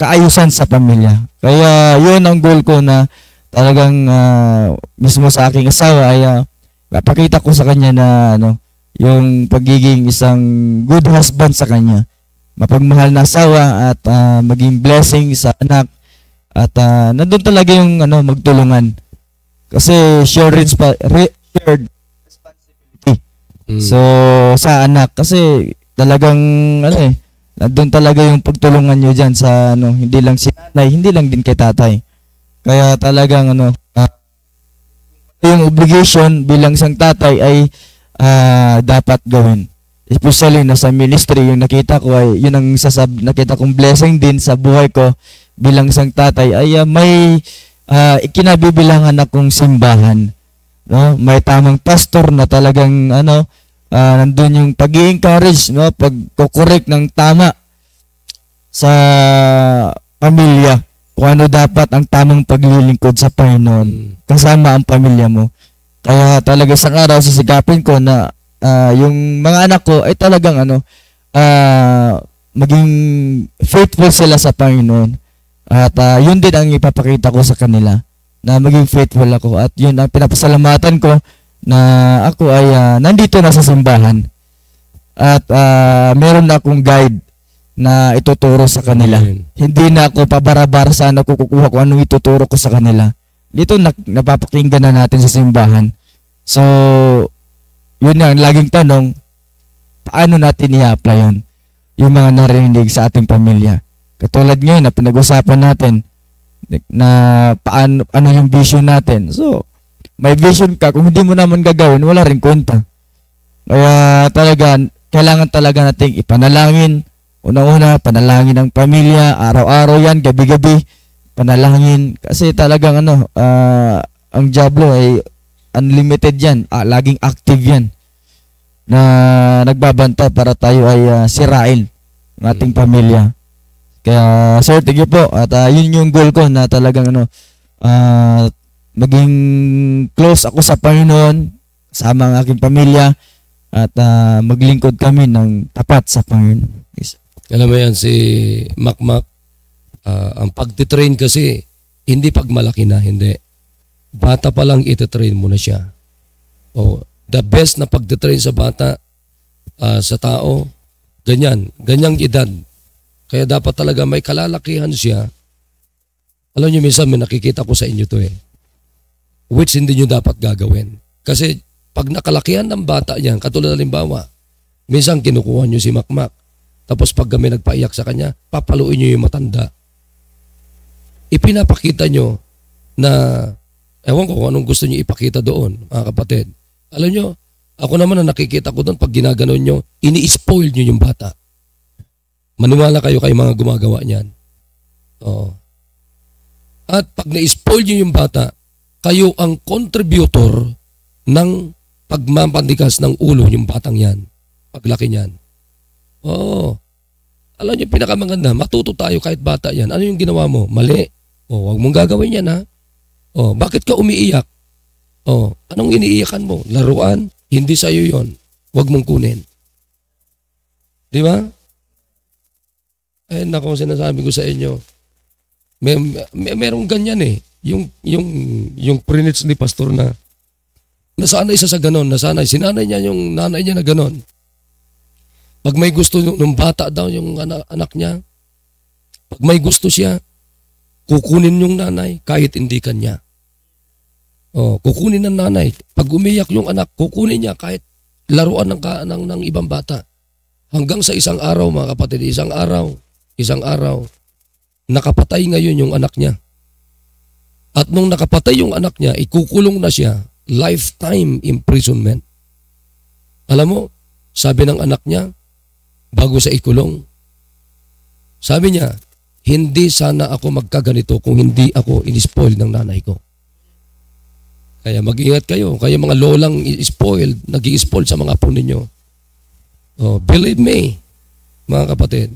kaayusan sa pamilya. Kaya yun ang goal ko na talagang mismo sa aking asawa ay napakita ko sa kanya na yung pagiging isang good husband sa kanya. Mapagmahal na asawa at maging blessing sa anak. At nandun talaga yung magtulungan. Kasi shared responsibility. So sa anak kasi talagang nandun talaga yung pagtulungan nyo dyan sa hindi lang si nanay, hindi lang din kay tatay. Kaya talagang yung obligation bilang isang tatay ay dapat gawin. Especially na sa ministry, yung nakita ko ay yun ang nakita kong blessing din sa buhay ko bilang isang tatay ay may ikinabibilangan akong simbahan. No? May tamang pastor na talagang nandun yung pag-i-encourage, pag-correct ng tama sa pamilya. Kung ano dapat ang tamang paglilingkod sa Panginoon kasama ang pamilya mo. Kaya talaga sa araw sisigapin ko na yung mga anak ko ay talagang maging faithful sila sa Panginoon. At yun din ang ipapakita ko sa kanila na maging faithful ako. At yun ang pinapasalamatan ko na ako ay nandito na sa simbahan. At meron na akong guide na ituturo sa kanila. Hindi na ako pabarabara saan ako kukuha kung anong ituturo ko sa kanila. Dito napapakinggan na natin sa simbahan. So, yun ang laging tanong, paano natin i-apply yun? Yung mga narinig sa ating pamilya. Katulad ngayon na pinag-usapan natin na paano, ano yung vision natin. So, may vision ka, kung hindi mo naman gagawin, wala rin kwenta. Kaya talaga, kailangan talaga nating ipanalangin. Una-una, panalangin ang pamilya, araw-araw yan, gabi-gabi, panalangin. Kasi talagang ang Diablo ay unlimited yan, laging active yan na nagbabanta para tayo ay sirain ng ating pamilya. Kaya sir, thank you po. At yun yung goal ko na talagang maging close ako sa Panginoon, kasama ang aking pamilya, at maglingkod kami ng tapat sa Panginoon. Yes. Alam mo yan, si Makmak, ang pagtitrain kasi, hindi pag malaki na, hindi. Bata pa lang ititrain mo na siya. The best na pagtitrain sa bata, sa tao, ganyang edad. Kaya dapat talaga may kalalakihan siya. Alam niyo, minsan may nakikita ko sa inyo to which hindi niyo dapat gagawin. Kasi pag nakalakihan ng bata yan, katulad halimbawa, minsan kinukuha niyo si Makmak. Tapos pag kami nagpaiyak sa kanya, papaluin niyo yung matanda. Ipinapakita niyo na, ewan ko kung anong gusto niyo ipakita doon, mga kapatid. Alam niyo, ako naman na nakikita ko doon, pag ginaganon niyo, ini-spoil niyo yung bata. Maniwala kayo mga gumagawa niyan. Oo. At pag na-spoil niyo yung bata, kayo ang contributor ng pagmapandikas ng ulo yung batang yan. Paglaki niyan. Oo. Alam niyo, pinakamaganda, matuto tayo kahit bata yan. Ano yung ginawa mo? Mali. Huwag mong gagawin yan, ha? Bakit ka umiiyak? Anong iniiyakan mo? Laruan? Hindi sa'yo yon. Huwag mong kunin. Di ba? Nako, sinasabi ko sa inyo, merong ganyan yung prinits ni pastor na nasanay siya sa ganon, sinanay niya yung nanay niya na ganon. Pag may gusto nung bata daw yung anak niya, pag may gusto siya, kukunin yung nanay kahit hindi kanya. Kukunin ng nanay. Pag umiyak yung anak, kukunin niya kahit laruan ng ibang bata. Hanggang sa isang araw, mga kapatid, isang araw, nakapatay ngayon yung anak niya. At nung nakapatay yung anak niya, ikukulong na siya, lifetime imprisonment. Alam mo, sabi ng anak niya, bago sa ikulong, sabi niya, hindi sana ako magkaganito kung hindi ako in-spoil ng nanay ko. Kaya mag-ingat kayo. Kaya mga lolang spoiled, nag-i-spoil sa mga apo ninyo. Believe me, mga kapatid,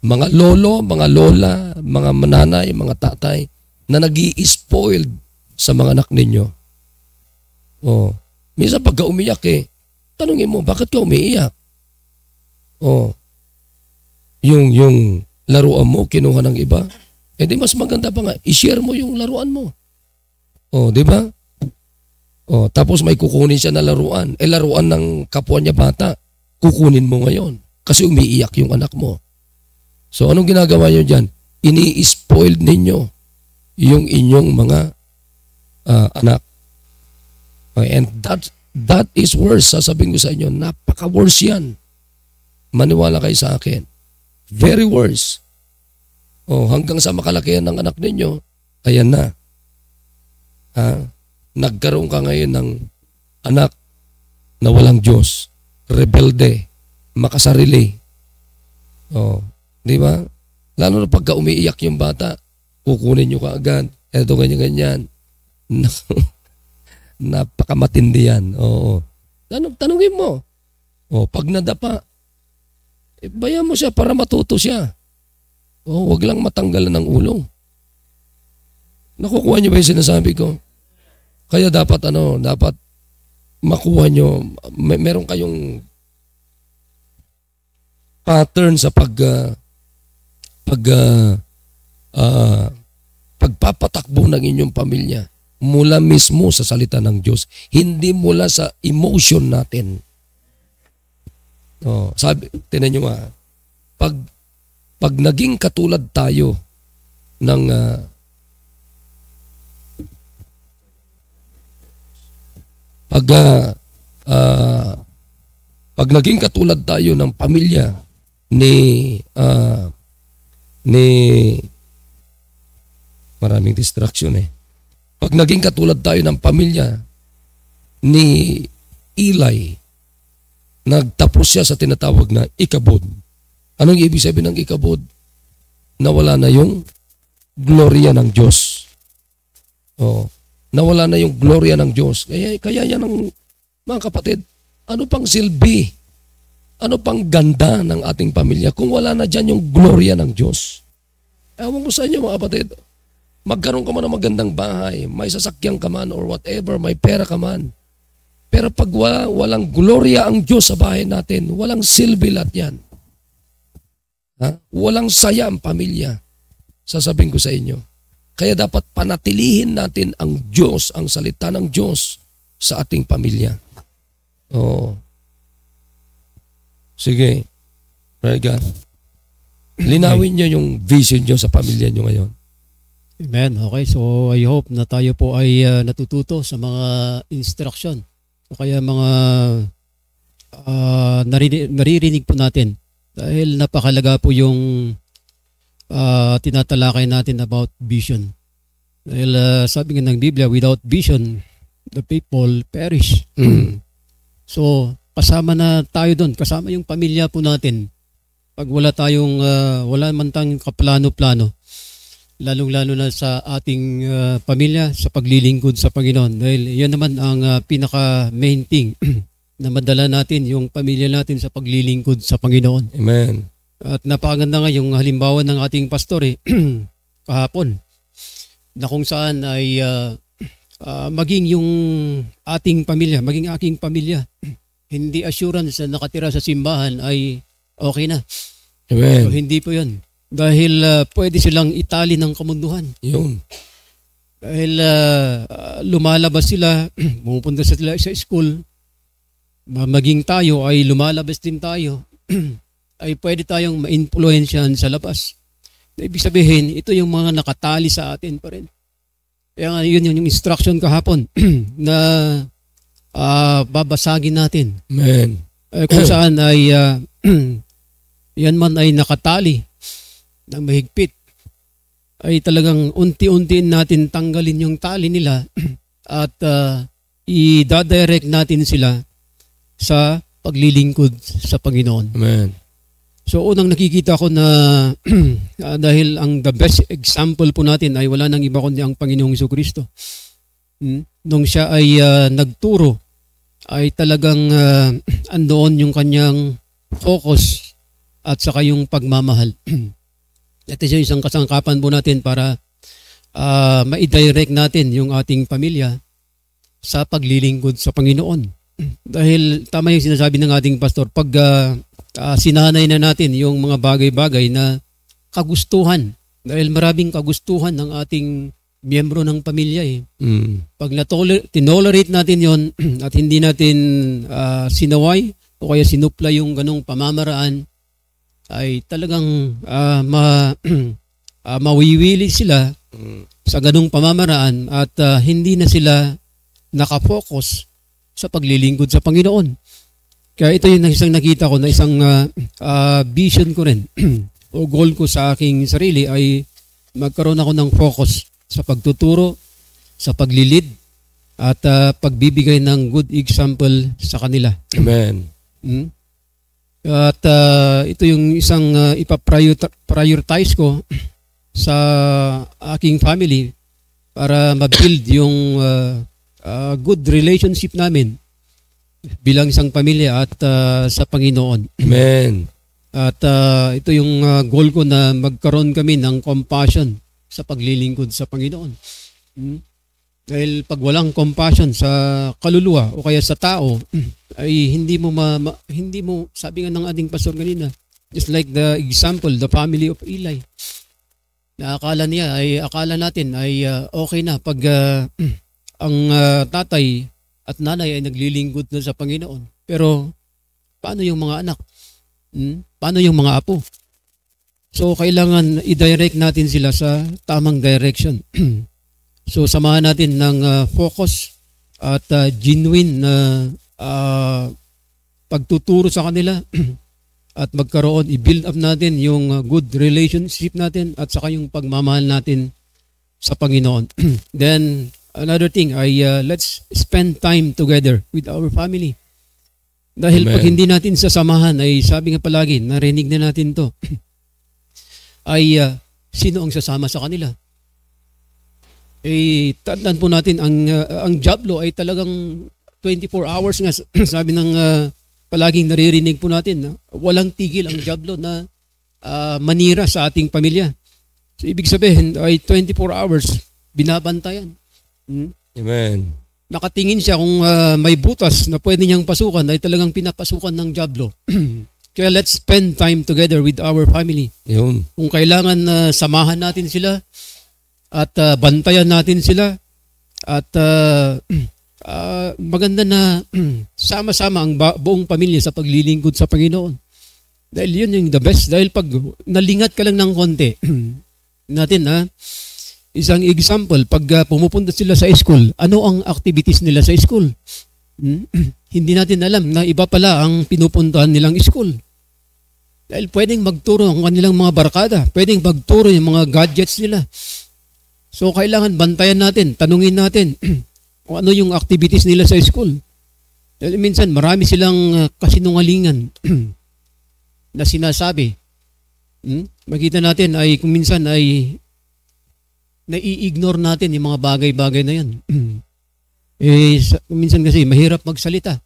mga lolo, mga lola, mga mananay, mga tatay, na nag-i-spoiled sa mga anak ninyo. Minsan pagka umiyak tanungin mo, bakit ka umiiyak? Yung laruan mo, kinuha ng iba. Di mas maganda pa nga, i-share mo yung laruan mo. Di ba? Tapos may kukunin siya na laruan. Laruan ng kapwa niya bata. Kukunin mo ngayon. Kasi umiiyak yung anak mo. So anong ginagawa niyo dyan? Ini-spoiled ninyo yung inyong mga anak. And that is worse. Sasabihin ko sa inyo, napaka-worse yan. Maniwala kayo sa akin. Very worse. Hanggang sa makalakihan ng anak ninyo, ayan na. Nagkaroon ka ngayon ng anak na walang Diyos, rebelde, makasarili. Di ba? Lalo na pagka umiiyak yung bata, kukunin nyo kaagad. Eto ganyan-ganyan. Napakamatindi yan. Tanungin mo. Pag nadapa, bayan mo siya para matuto siya. Huwag lang matanggalan ng ulo. Nakukuha nyo ba yung sinasabi ko? Kaya dapat makuha nyo, meron kayong pattern sa pagpapatakbo ng inyong pamilya mula mismo sa salita ng Diyos, hindi mula sa emotion natin. Tinan nyo pag naging katulad tayo ng pag naging katulad tayo ng pamilya ni maraming distraction Pag naging katulad tayo ng pamilya ni Eli, nagtapos siya sa tinatawag na ikabod. Anong ibig sabihin ng ikabod? Nawala na yung gloria ng Diyos. Nawala na yung gloria ng Diyos. Kaya yan ang mga kapatid, ano pang silbi? Ano pang ganda ng ating pamilya kung wala na dyan yung gloria ng Diyos? Ewan ko sa inyo mga kapatid. Magkaroon ka man ng magandang bahay, may sasakyan ka man or whatever, may pera ka man. Pero pag walang gloria ang Diyos sa bahay natin, walang silbi lahat yan. Walang saya ang pamilya. Sasabihin ko sa inyo. Kaya dapat panatilihin natin ang Diyos, ang salita ng Diyos sa ating pamilya. Oo. Sige. Very good. Linawin niyo yung vision niyo sa pamilya niyo ngayon. Amen. Okay, so I hope na tayo po ay natututo sa mga instruction o kaya mga naririnig po natin. Dahil napakalaga po yung tinatalakay natin about vision. Dahil sabi nga ng Biblia, without vision, the people perish. So, kasama na tayo doon, kasama yung pamilya po natin. Pag wala tayong, wala man tayong kaplano-plano, lalong-lalo na sa ating pamilya, sa paglilingkod sa Panginoon. Dahil yan naman ang pinaka-main thing na madala natin yung pamilya natin sa paglilingkod sa Panginoon. Amen. At napakaganda nga yung halimbawa ng ating pastor kahapon na kung saan ay maging yung ating pamilya, maging aking pamilya, hindi assurance na nakatira sa simbahan ay okay na. Amen. So, hindi po yun. Dahil pwede silang itali ng kamunduhan. Yun. Dahil lumalabas sila, pumupunta sila sa school, maging tayo ay lumalabas din tayo, ay pwede tayong ma-influensyahan sa labas. Ibig sabihin, ito yung mga nakatali sa atin pa rin. Kaya nga yun yung instruction kahapon na babasagin natin. Amen. Kung saan ay yan man ay nakatali ng mahigpit, ay talagang unti-untiin natin tanggalin yung tali nila at i-direct natin sila sa paglilingkod sa Panginoon. Amen. So unang nakikita ko na dahil ang the best example po natin ay wala nang iba kundi ang Panginoong Jesucristo. Nung siya ay nagturo, ay talagang andoon yung kanyang focus at saka yung pagmamahal. Ito siya isang kasangkapan po natin para ma-direct natin yung ating pamilya sa paglilingkod sa Panginoon. Dahil tama yung sinasabi ng ating pastor, pag sinanay na natin yung mga bagay-bagay na kagustuhan, dahil maraming kagustuhan ng ating miyembro ng pamilya Pag tinolerate natin yon at hindi natin sinaway o kaya sinupla yung ganong pamamaraan, ay talagang mawiwili sila sa ganong pamamaraan at hindi na sila nakafocus sa paglilingkod sa Panginoon. Kaya ito yung isang nakita ko na isang vision ko rin o goal ko sa aking sarili ay magkaroon ako ng focus sa pagtuturo, sa paglilid, at pagbibigay ng good example sa kanila. Amen. At ito yung isang ipaprioritize ko sa aking family para ma-build yung good relationship namin bilang isang pamilya at sa Panginoon. Amen. At ito yung goal ko na magkaroon kami ng compassion sa paglilingkod sa Panginoon. Dahil pag walang compassion sa kaluluwa o kaya sa tao, ay hindi mo sabi nga ng ating pastor kanina, just like the example, the family of Eli. Na akala natin ay okay na pag ang tatay at nanay ay naglilingkod na sa Panginoon. Pero paano yung mga anak? Paano yung mga apo? So kailangan i-direct natin sila sa tamang direction. So samahan natin ng focus at genuine na pagtuturo sa kanila at magkaroon, i-build up natin yung good relationship natin at saka yung pagmamahal natin sa Panginoon. Then another thing ay let's spend time together with our family. Dahil Amen. Pag hindi natin sasamahan ay sabi nga palagi, narinig na natin to, ay sino ang sasama sa kanila? Tandaan po natin ang joblo ay talagang 24 hours nga sabi ng palaging naririnig po natin na walang tigil ang joblo na manira sa ating pamilya. So, ibig sabihin ay 24 hours binabantayan. Amen. Nakatingin siya kung may butas na pwede niyang pasukan ay talagang pinapasukan ng dyablo. Kaya let's spend time together with our family. Yun. Kung kailangan samahan natin sila at bantayan natin sila at maganda na sama-sama ang buong pamilya sa paglilingkod sa Panginoon. Dahil yun yung the best. Dahil pag nalingat ka lang ng konti, natin isang example, pag pumupunta sila sa school, ano ang activities nila sa school? Hindi natin alam na iba pala ang pinupuntahan nilang school. Dahil pwedeng magturo ang kanilang mga barkada, pwedeng magturo yung mga gadgets nila. So kailangan bantayan natin, tanungin natin kung ano yung activities nila sa school. Dahil minsan marami silang kasinungalingan na sinasabi. Makita natin ay kung minsan ay nai-ignore natin yung mga bagay-bagay na yan. Minsan kasi mahirap magsalita.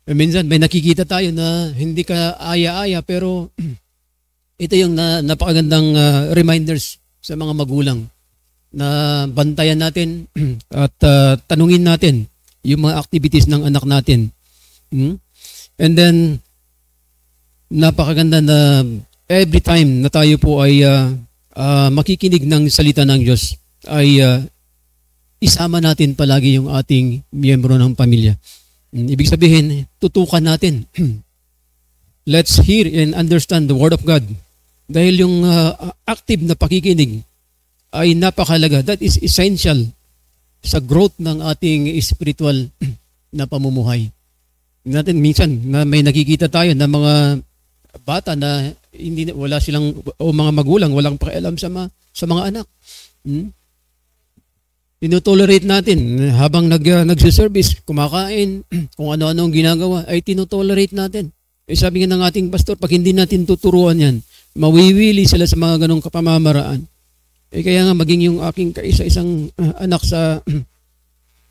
Minsan may nakikita tayo na hindi ka aya-aya pero ito yung napakagandang reminders sa mga magulang na bantayan natin at tanungin natin yung mga activities ng anak natin. And then napakaganda na every time na tayo po ay makikinig ng salita ng Diyos ay isama natin palagi yung ating miyembro ng pamilya. Ibig sabihin, tutukan natin. Let's hear and understand the Word of God. Dahil yung active na pakikinig ay napakalaga. That is essential sa growth ng ating spiritual na pamumuhay. Natin minsan na may nakikita tayo na mga bata na wala silang o mga magulang walang pakialam sa mga anak. Tinotolerate natin habang nagsiservice, kumakain, kung ano-ano ang ginagawa, ay tinotolerate natin. Sabi nga ng ating pastor, pag hindi natin tuturuan yan, mawiwili sila sa mga ganong kapamamaraan. Kaya nga maging yung aking kaisa-isang anak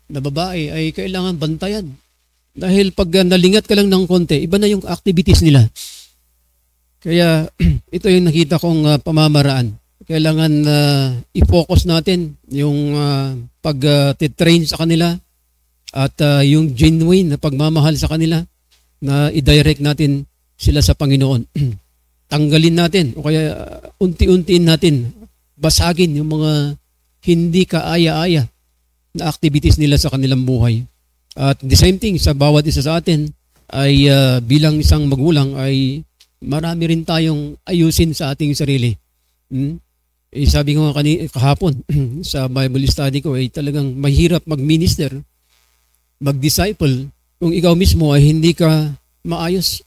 na babae ay kailangan bantayan. Dahil pag nalingat ka lang ng konti, iba na yung activities nila. Kaya ito yung nakita kong pamamaraan. Kailangan i-focus natin yung pag-train sa kanila at yung genuine na pagmamahal sa kanila na i-direct natin sila sa Panginoon. Tanggalin natin o kaya unti-untiin natin, basagin yung mga hindi kaaya-aya na activities nila sa kanilang buhay. At the same thing sa bawat isa sa atin ay bilang isang magulang ay marami rin tayong ayusin sa ating sarili. Sabi ko kahapon sa Bible study ko ay talagang mahirap mag-minister, mag-disciple kung ikaw mismo ay hindi ka maayos.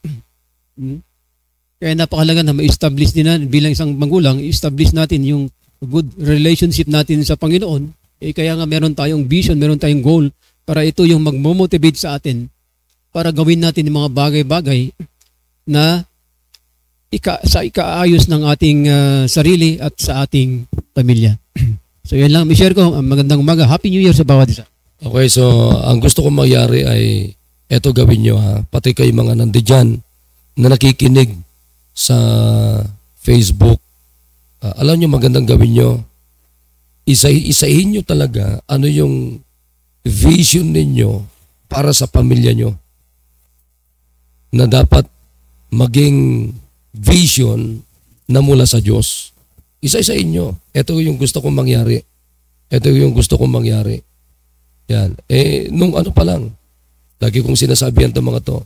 Kaya napakalaga na ma-establish din natin bilang isang magulang, i-establish natin yung good relationship natin sa Panginoon. Kaya nga meron tayong vision, meron tayong goal para ito yung mag-motivate sa atin para gawin natin yung mga bagay-bagay na sa ikaayos ng ating sarili at sa ating pamilya. So yan lang, i-share ko. Magandang umaga. Happy New Year sa bawat isa. Okay, so ang gusto kong mangyari ay eto gawin nyo pati kayo mga nandiyan na nakikinig sa Facebook. Alam nyo magandang gawin nyo. Isahin nyo talaga ano yung vision ninyo para sa pamilya nyo. Na dapat maging vision na mula sa Diyos. Isa-isahin nyo. Ito yung gusto kong mangyari. Ito yung gusto kong mangyari. Yan. Nung ano pa lang, lagi kong sinasabihan itong mga to.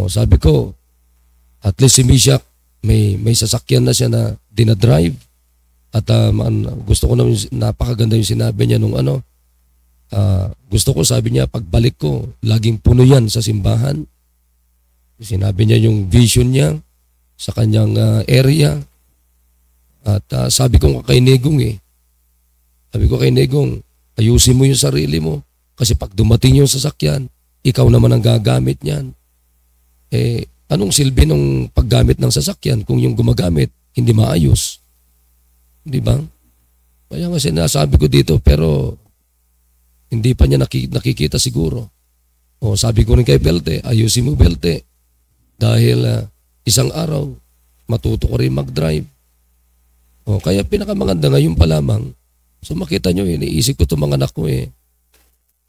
Sabi ko, at least si Mishak, may sasakyan na siya na dinadrive. At gusto ko naman, napakaganda yung sinabi niya nung gusto ko, sabi niya, pagbalik ko, laging puno yan sa simbahan. Sinabi niya yung vision niya sa kanyang area. At sabi ko kay Negong ayusin mo yung sarili mo. Kasi pag dumating yung sasakyan, ikaw naman ang gagamit niyan. Anong silbi ng paggamit ng sasakyan kung yung gumagamit hindi maayos? Di ba? Kaya nga sinasabi ko dito pero hindi pa niya nakikita siguro. Sabi ko rin kay Belte, ayusin mo Belte. Dahil isang araw, matuto ko rin mag-drive. Kaya pinakamaganda ngayon pa lamang. So makita nyo, iniisip ko itong mga anak ko eh.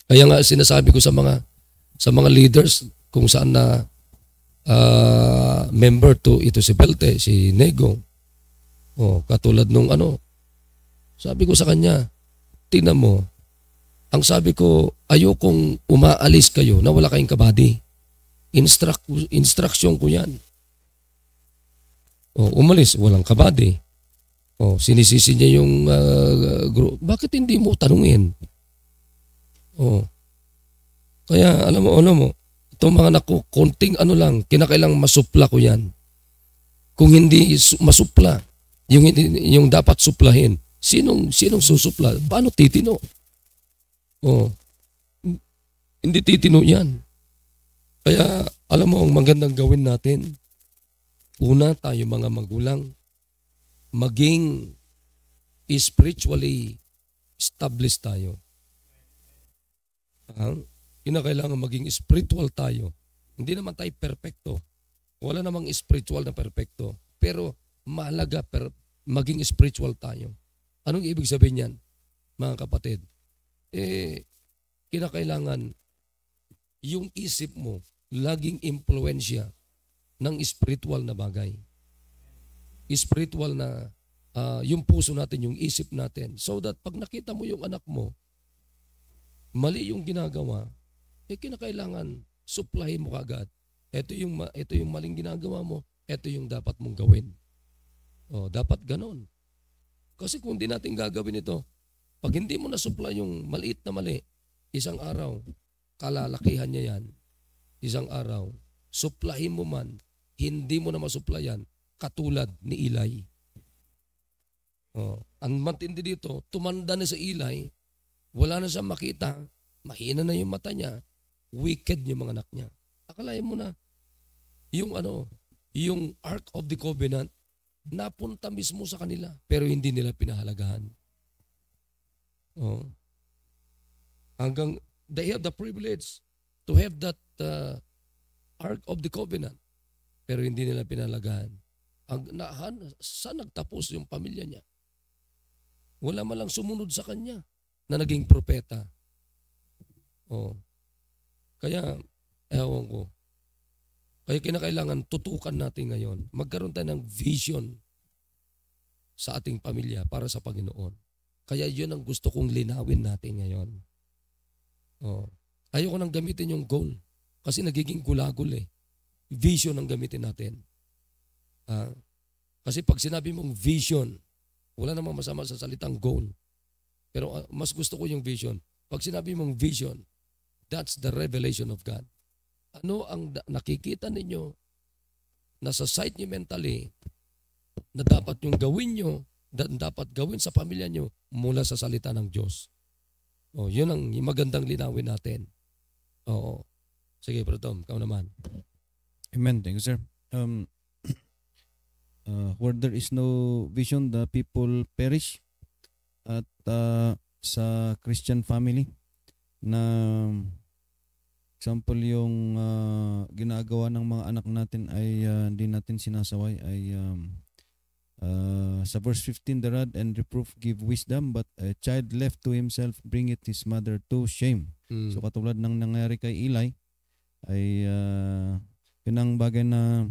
Kaya nga sinasabi ko sa mga leaders kung saan na member to ito si Belte, si Nego. Katulad nung sabi ko sa kanya, tingnan mo, ang sabi ko, ayokong umaalis kayo na wala kayong kabady. Instruction ko yan. Umalis, walang kabady. Sinisisi niya yung group. Bakit hindi mo tanungin? Kaya alam mo, itong mga anak ko, konting lang, kinakailang masupla ko yan. Kung hindi masupla, yung dapat suplahin, sinong susupla? Paano titino? Hindi titino yan. Kaya alam mo, ang magandang gawin natin, una tayo mga magulang, maging spiritually established tayo. Kinakailangan maging spiritual tayo. Hindi naman tayo perfecto. Wala namang spiritual na perfecto. Pero mahalaga maging spiritual tayo. Anong ibig sabihin yan, mga kapatid? Kinakailangan yung isip mo laging impluensya ng spiritual na bagay. Spiritual na yung puso natin, yung isip natin. So that pag nakita mo yung anak mo, mali yung ginagawa, kinakailangan suplahin mo kagad. Ito yung maling ginagawa mo, ito yung dapat mong gawin. Dapat ganon. Kasi kung hindi natin gagawin ito, pag hindi mo na-supply yung maliit na mali, isang araw, kalalakihan niya yan. Isang araw, suplahin mo man, hindi mo na masuplayan, katulad ni Eli. Ang matindi dito, tumanda na sa Eli, wala na siyang makita, mahina na yung mata niya, wicked yung mga anak niya. Akalain mo na, yung Ark of the Covenant, napunta mismo sa kanila, pero hindi nila pinahalagahan. Hanggang they have the privilege to have that Ark of the Covenant, pero hindi nila pinahalagahan. Saan nagtapos yung pamilya niya? Wala malang sumunod sa kanya na naging propeta. Kaya, ewan ko. Kaya kinakailangan tutukan natin ngayon. Magkaroon tayo ng vision sa ating pamilya para sa Panginoon. Kaya yun ang gusto kong linawin natin ngayon. Ayoko nang gamitin yung goal. Kasi nagiging gulagol eh. Vision ang gamitin natin. Kasi pag sinabi mong vision, wala namang masama sa salitang goal. Pero mas gusto ko yung vision. Pag sinabi mong vision, that's the revelation of God. Ano ang nakikita ninyo, nasa sight nyo mentally, na dapat yung gawin nyo, dapat gawin sa pamilya nyo mula sa salita ng Diyos. Yun ang magandang linawin natin. Sige, Bro Tom, ikaw naman. Amen. Thank you, sir. Where there is no vision, the people perish. At sa Christian family, na example yung ginagawa ng mga anak natin ay hindi natin sinasaway, ay sa verse 15, the rod and reproof give wisdom, but a child left to himself bringeth his mother to shame. So katulad ng nangyari kay Eli, ay yun ang bagay na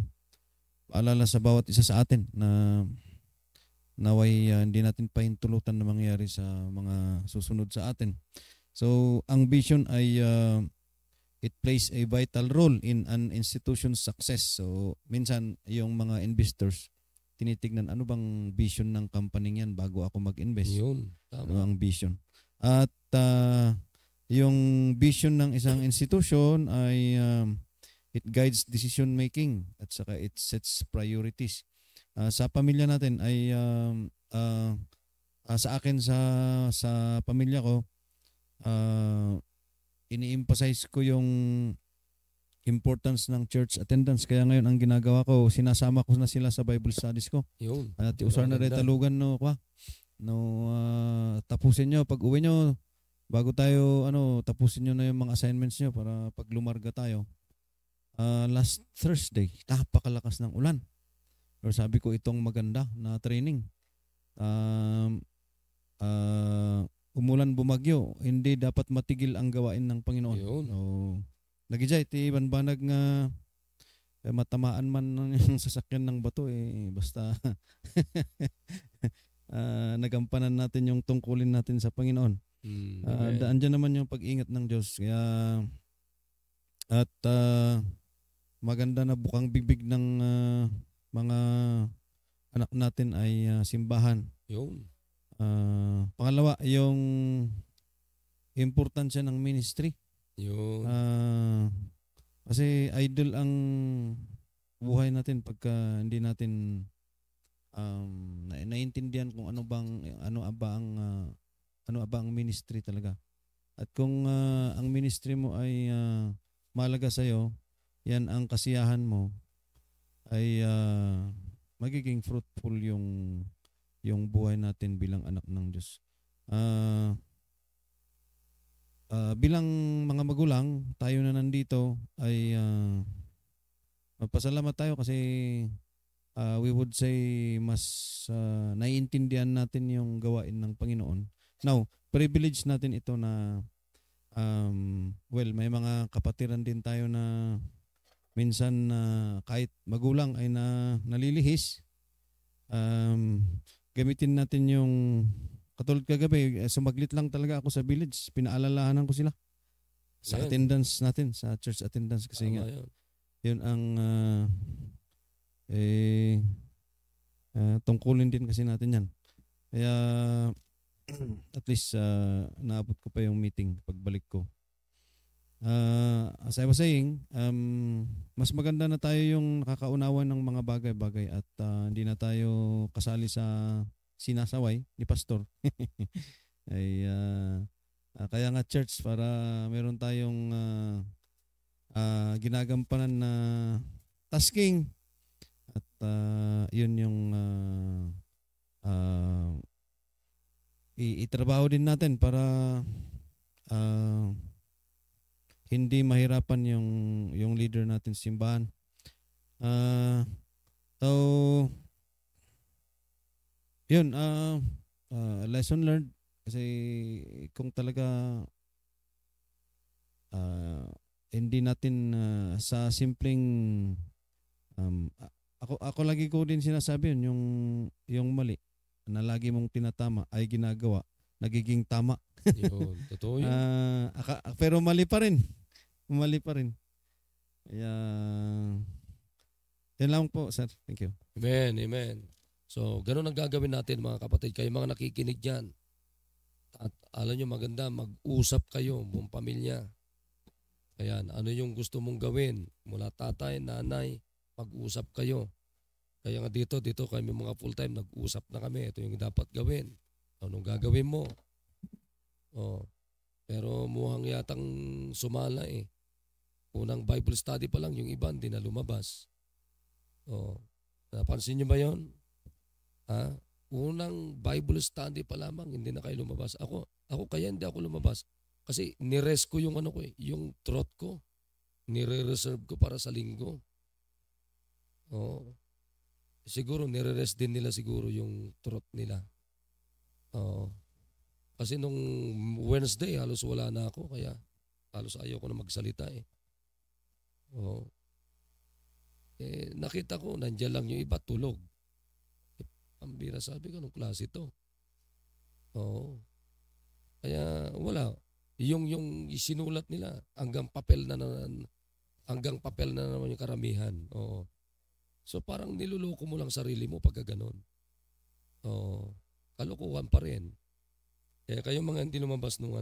paalala sa bawat isa sa atin, na naway hindi natin pahintulutan na mangyari sa mga susunod sa atin. So ang vision ay it plays a vital role in an institution's success. So minsan yung mga investors tinitignan, ano bang vision ng company yan bago ako mag-invest. Yun, ano ang vision. At yung vision ng isang institution ay it guides decision making at saka it sets priorities. Sa pamilya natin ay sa akin, sa pamilya ko, ini-emphasize ko yung importance ng church attendance. Kaya ngayon ang ginagawa ko, sinasama ko na sila sa Bible studies ko. Yun. At usar na rin talugan tapusin nyo pag uwi nyo, bago tayo tapusin nyo na yung mga assignments nyo para pag lumarga tayo. Last Thursday, napakalakas ng ulan. Pero sabi ko, itong maganda na training. um, umulan bumagyo, hindi dapat matigil ang gawain ng Panginoon. Yun. Lagi dyan, iti banbanag nga matamaan man ng sasakyan ng bato basta nagampanan natin yung tungkulin natin sa Panginoon. Daan dyan naman yung pag-ingat ng Diyos. Kaya at maganda na bukang bibig ng mga anak natin ay simbahan. Yun. Pangalawa, yung importansya ng ministry. Yun. Kasi idol ang buhay natin pagka hindi natin naiintindihan kung ano ba ang ministry talaga. At kung ang ministry mo ay mahalaga sa iyo, yan ang kasiyahan mo ay magiging fruitful yung buhay natin bilang anak ng Diyos. Bilang mga magulang, tayo na nandito ay magpasalamat tayo kasi we would say mas naiintindihan natin yung gawain ng Panginoon. Now, privilege natin ito na may mga kapatiran din tayo na minsan kahit magulang ay nalilihis. Gamitin natin yung katulad kagabi, sumaglit lang talaga ako sa village. Pinaalalahanan ko sila sa attendance natin, sa church attendance kasi nga yun ang tungkulin din kasi natin yan. Kaya at least naabot ko pa yung meeting pagbalik ko. As I was saying, mas maganda na tayo yung nakakaunawan ng mga bagay-bagay at hindi na tayo kasali sa sinasaway ni pastor. Ay kaya nga church para meron tayong ginagampanan na tasking at yun yung itrabaho din natin para hindi mahirapan yung leader natin sa simbahan. So yun, lesson learned kasi kung talaga hindi natin sa simpleng ako lagi ko din sinasabi yun, yung mali na lagi mong tinatama ay ginagawa nagiging tama. Yun, totoo yun. Pero mali pa rin. Mali pa rin. Kaya yan lang po, sir. Thank you. Amen, amen. So, ganun ang gagawin natin mga kapatid. Kayo mga nakikinig dyan. At alam nyo maganda, mag-usap kayo, buong pamilya. Ayan, ano yung gusto mong gawin? Mula tatay, nanay, mag-usap kayo. Kaya nga dito kami mga full-time, nag-usap na kami. Ito yung dapat gawin. Anong gagawin mo? Pero mukhang yatang sumala eh. Unang Bible study pa lang, yung iba hindi na lumabas. Napansin nyo ba yun? Unang Bible study pa lamang, hindi na kayo lumabas. Ako kaya hindi ako lumabas. Kasi nirest ko yung yung throat ko. Nire-reserve ko para sa linggo. Siguro nire-rest din nila siguro yung throat nila. Kasi nung Wednesday, halos wala na ako. Kaya halos ayaw ko na magsalita eh. Nakita ko, nandiyan lang yung iba, tulog. Pambira, sabi ko, anong klase ito? Kaya wala. Yung isinulat nila, hanggang papel na naman yung karamihan. So parang niluloko mo lang sarili mo pagka ganon. Kalokohan pa rin. Kaya kayo mga hindi lumabas nung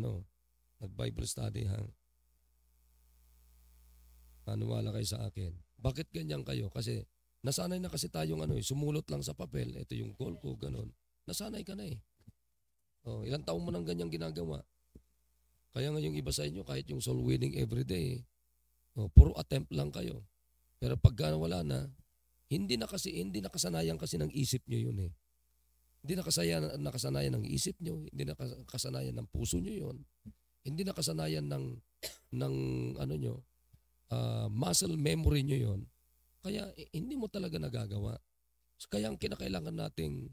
nag-Bible study maniwala kayo sa akin. Bakit ganyan kayo? Kasi nasanay na kasi tayong sumulot lang sa papel. Ito yung goal ko, ganon. Nasanay ka na eh. Ilang taon mo nang ganyang ginagawa. Kaya nga yung iba sa inyo, kahit yung soul winning everyday, puro attempt lang kayo. Pero pagka wala na, hindi nakasanayan kasi ng isip nyo yun eh. Hindi nakasanayan ng isip nyo, hindi nakasanayan ng puso nyo yun. Hindi nakasanayan ng muscle memory nyo yun. Kaya hindi mo talaga nagagawa. Kaya ang kinakailangan nating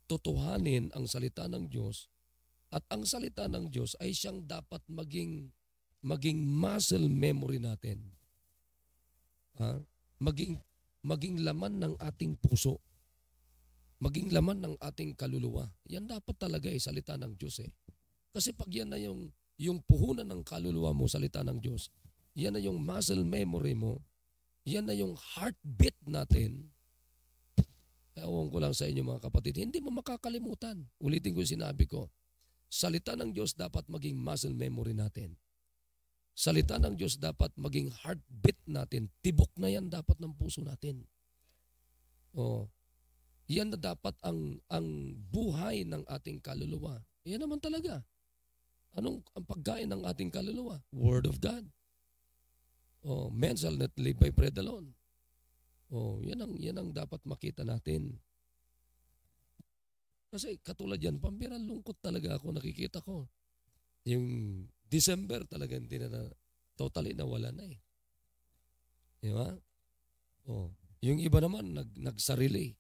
totohanin ang salita ng Diyos at ang salita ng Diyos ay siyang dapat maging muscle memory natin. Maging laman ng ating puso. Maging laman ng ating kaluluwa. Yan dapat talaga salita ng Diyos Kasi pag yan na yung puhunan ng kaluluwa mo, salita ng Diyos, yan na yung muscle memory mo, yan na yung heartbeat natin. Ewan ko lang sa inyo mga kapatid, hindi mo makakalimutan. Ulitin ko yung sinabi ko. Salita ng Diyos dapat maging muscle memory natin. Salita ng Diyos dapat maging heartbeat natin. Tibok na yan dapat ng puso natin. Yan na dapat ang buhay ng ating kaluluwa. Yan naman talaga. Anong ang pagkain ng ating kaluluwa? Word of God. Men shall not live by bread alone. Yan ang dapat makita natin. Kasi katulad yan, pambirang lungkot talaga ako, nakikita ko. Yung December talaga hindi na totally nawala na Di ba? Yung iba naman nagsarili.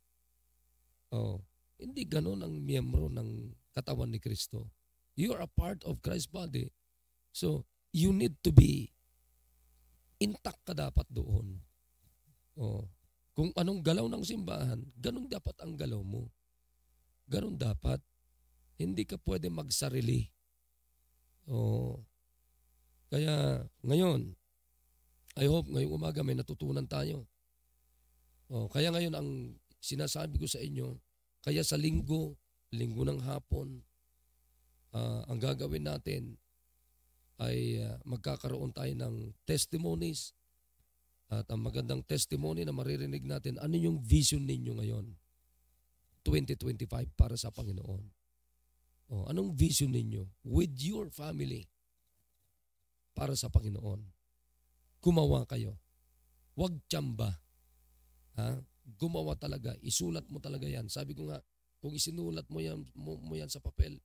Hindi ganun ang miyembro ng katawan ni Kristo. You are a part of Christ's body. So, you need to be intact ka dapat doon. Kung anong galaw ng simbahan, ganun dapat ang galaw mo. Ganun dapat. Hindi ka pwede magsarili. Kaya ngayon, I hope ngayong umaga may natutunan tayo. Kaya ngayon ang sinasabi ko sa inyo, kaya sa linggo ng hapon, ang gagawin natin ay magkakaroon tayo ng testimonies. At ang magandang testimony na maririnig natin, ano yung vision ninyo ngayon? 2025 para sa Panginoon. Anong vision ninyo with your family para sa Panginoon? Gumawa kayo. Huwag tsamba. Gumawa talaga. Isulat mo talaga yan. Sabi ko nga, kung isinulat mo yan sa papel,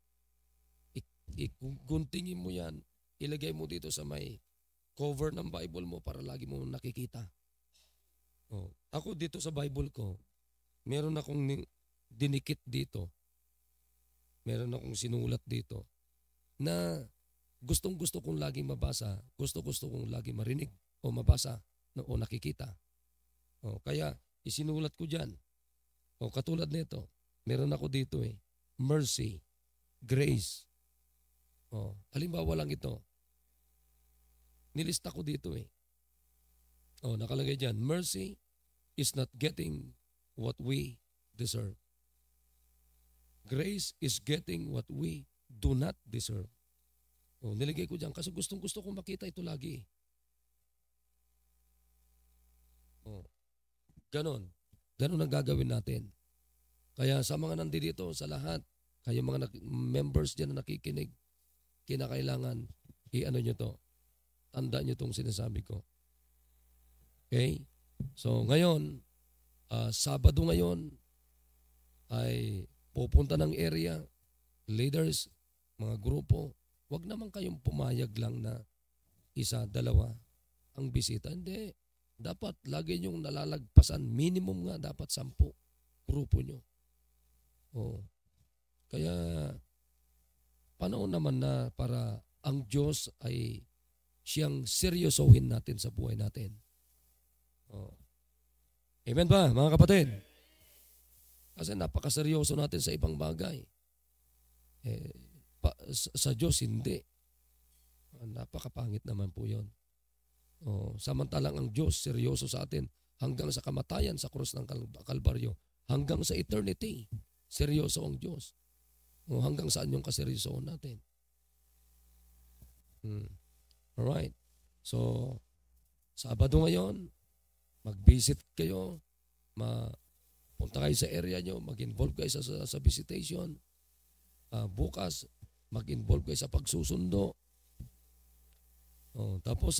guntingin mo yan, ilagay mo dito sa may cover ng Bible mo para lagi mo nakikita. Ako dito sa Bible ko, meron akong dinikit dito. Meron akong sinulat dito na gustong-gusto kong laging mabasa, gusto-gusto kong laging marinig o mabasa o nakikita. Kaya isinulat ko dyan. Katulad nito, meron ako dito mercy, grace. Halimbawa lang ito. Nilista ko dito nakalagay dyan, mercy is not getting what we deserve. Grace is getting what we do not deserve. Nilagay ko dyan kasi gustong-gusto kong makita ito lagi. Ganon ang gagawin natin. Kaya sa mga nandito, sa lahat, kayo mga members dyan na nakikinig, kinakailangan i-ano nyo to. Tandaan nyo itong sinasabi ko. Okay? So ngayon, Sabado ngayon ay pupunta ng area, leaders, mga grupo. Huwag naman kayong pumayag lang na isa, dalawa ang bisita. Hindi. Dapat lagi nyong nalalagpasan. Minimum nga dapat 10 grupo nyo. Kaya panahon naman na para ang Diyos ay siyang seryosohin natin sa buhay natin. Amen ba, mga kapatid? Kasi napakaseryoso natin sa ibang bagay. Sa Diyos, hindi. Napakapangit naman po yun. Samantalang ang Diyos, seryoso sa atin hanggang sa kamatayan sa krus ng Kalbaryo. Hanggang sa eternity, seryoso ang Diyos. Hanggang saan yung kaseryosoon natin. Alright. So, Sabado ngayon, mag-visit kayo, punta kayo sa area nyo, mag-involve kayo sa visitation. Bukas, mag-involve kayo sa pagsusundo. Tapos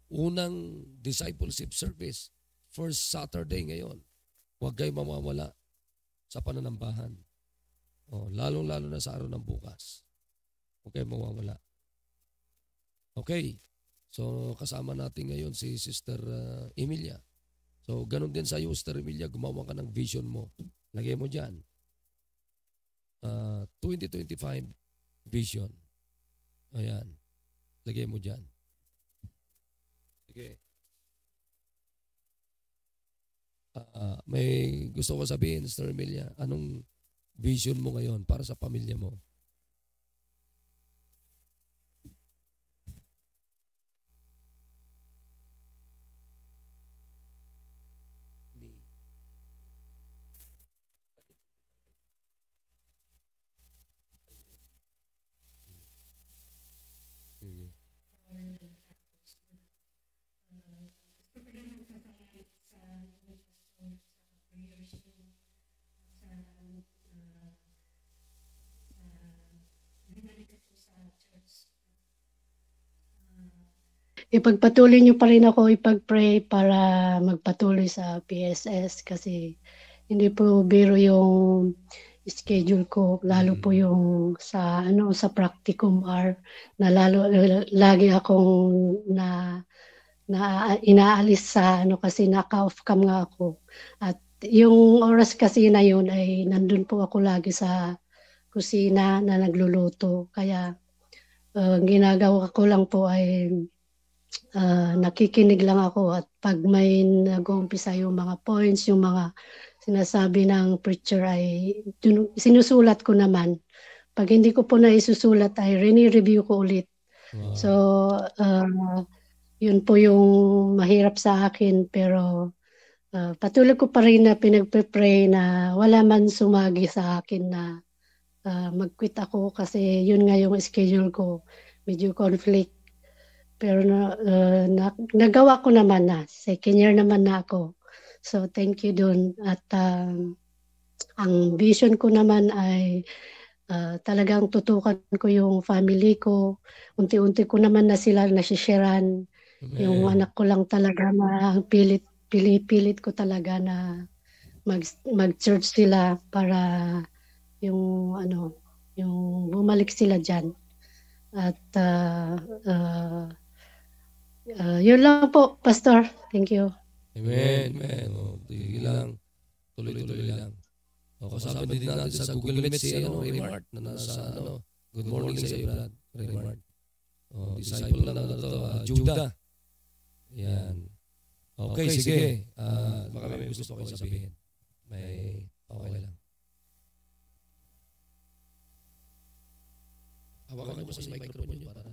unang discipleship service, first Saturday ngayon. Huwag kayo mamawala sa pananambahan. Lalong-lalo na sa araw ng bukas. Huwag kayo mawawala. Okay. So kasama natin ngayon si Sister Emilia. So, ganun din sa iyo, Sister Emilia, gumawa ka ng vision mo. Lagay mo dyan. 2025 vision. Ayan. Lagay mo dyan. Sige. May gusto ko sabihin, Sister Emilia, anong vision mo ngayon para sa pamilya mo? Ipagpatuloy niyo pa rin ako ipag-pray para magpatuloy sa PSS kasi hindi po biro yung schedule ko, lalo po yung sa sa practicum hour na lagi akong na inaalis sa kasi naka-off cam nga ako. At yung oras kasi na yun ay nandun po ako lagi sa kusina na nagluluto. Kaya ginagawa ko lang po ay nakikinig lang ako at pag may nag-uumpisa yung mga points, yung mga sinasabi ng preacher ay sinusulat ko naman. Pag hindi ko po na isusulat ay review ko ulit. Wow. So, yun po yung mahirap sa akin pero patuloy ko pa rin na pinagpe-pray na wala man sumagi sa akin na mag-quit ako kasi yun nga yung schedule ko, medyo conflict. Pero nagawa ko naman na. Second year naman na ako. So thank you dun. At ang vision ko naman ay talagang tutukan ko yung family ko. Unti-unti ko naman na sila nasisharean. Yung anak ko lang talaga na pilit ko talaga na mag-church sila para yung yung bumalik sila dyan. At yun lang po, Pastor. Thank you. Amen. Amen. Sige lang. Tuloy-tuloy lang. Kasama din natin sa Google Meet si Raymart na nasa good morning sa iyo, Brad. Raymart. Disciple na Judah. Yan. Okay, sige. Baka may gusto ko sabihin. May okay lang. Hawakan ko sa microphone niyo para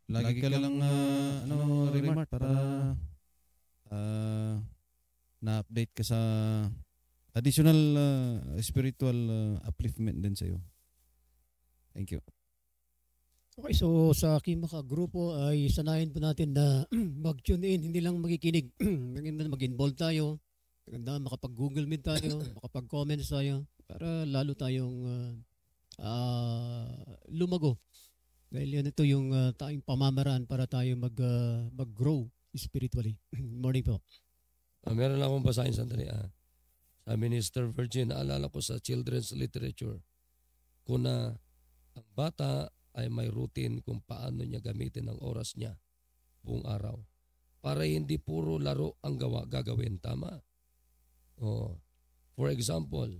Lagi ka lang Raymart para na-update ka sa additional spiritual upliftment din sa iyo. Thank you. Okay, so sa aking mga grupo ay sanayin po natin na mag-tune in, hindi lang makikinig. Mag-involve tayo, maganda makapag-Google Meet tayo, makapag-comment tayo para lalo tayong lumago. Dahil yan ito yung tayong pamamaraan para tayo mag-grow spiritually. Morning po. Meron lang akong basahin sandali. Sa Minister Virgin, naalala ko sa children's literature kung na ang bata ay may routine kung paano niya gamitin ang oras niya buong araw. Para hindi puro laro ang gagawin. Tama? For example,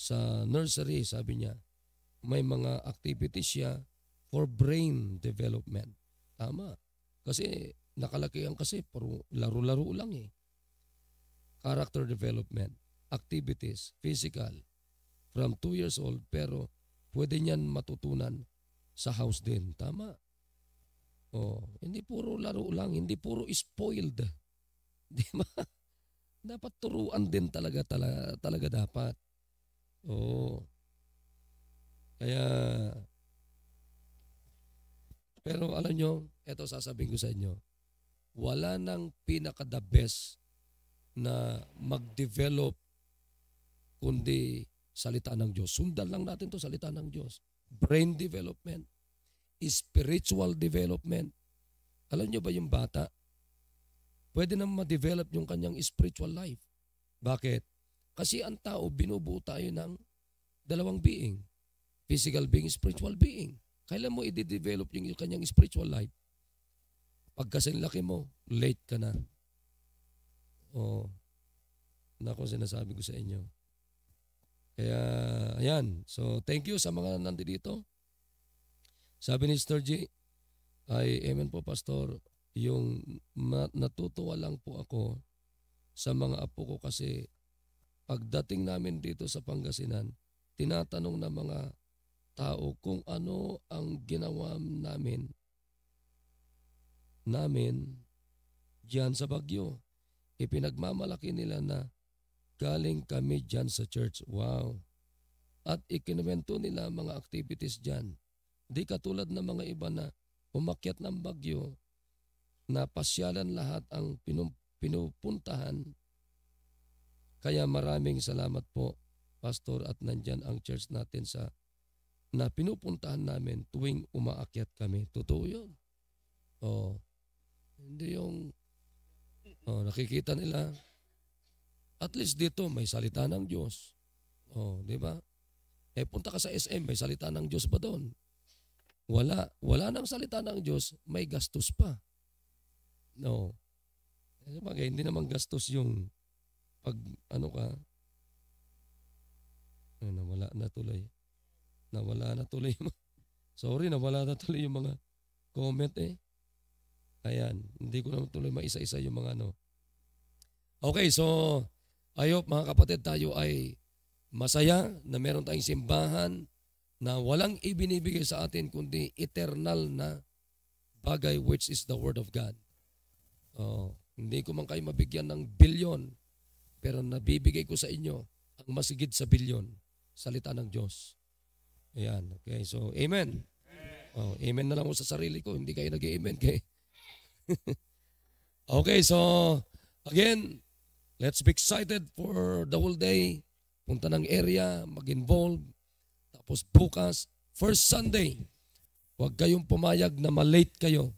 sa nursery, sabi niya, may mga activities siya for brain development. Tama. Kasi nakalakihan kasi puro laro-laro lang eh. Character development, activities, physical, from 2 years old pero pwede niyan matutunan sa house din. Tama. Hindi puro laro lang, hindi puro spoiled. Di ba? Dapat turuan din talaga dapat. Kaya pero alam nyo, eto sasabihin ko sa inyo, wala nang pinaka-the best na mag-develop kundi salita ng Diyos. Sundan lang natin to salita ng Diyos. Brain development, spiritual development. Alam nyo ba yung bata, pwede na ma-develop yung kanyang spiritual life. Bakit? Kasi ang tao, binubuo tayo ng dalawang being. Physical being, spiritual being. Kailan mo i-develop yung kanyang spiritual life? Pagkasin laki mo, late ka na. O, nako sinasabi ko sa inyo. Kaya, ayan. So, thank you sa mga nandito. Sabi ni Sister G, ay, amen po, Pastor. Yung natutuwa lang po ako sa mga apo ko kasi pagdating namin dito sa Pangasinan, tinatanong ng mga tao kung ano ang ginawa namin diyan sa Baguio. Ipinagmamalaki nila na galing kami diyan sa church. Wow. At ikinuwento nila mga activities diyan. Di katulad ng mga iba na umakyat ng Baguio na pasyalan lahat ang pinupuntahan. Kaya maraming salamat po, Pastor, at nandyan ang church natin na pinupuntahan namin tuwing umaakyat kami. Totoo yun. Hindi yung nakikita nila. At least dito may salita ng Diyos. Di ba? Punta ka sa SM, may salita ng Diyos ba doon? Wala nang salita ng Diyos, may gastos pa. No. Sabagay, hindi naman gastos yung pag nawala na tuloy. Sorry, nawala na tuloy yung mga comment eh. Ayan, hindi ko naman tuloy maisa-isa yung mga Okay, so I hope mga kapatid tayo ay masaya na meron tayong simbahan na walang ibinibigay sa atin kundi eternal na bagay which is the Word of God. Hindi ko man kayo mabigyan ng bilyon pero nabibigay ko sa inyo ang masigid sa bilyon, salita ng Diyos. Ayan, okay, so amen. Amen na lang ako sa sarili ko, hindi kayo nag-amen kay. Okay, so again, let's be excited for the whole day. Punta ng area, mag-involve. Tapos bukas, first Sunday, huwag kayong pumayag na malate kayo.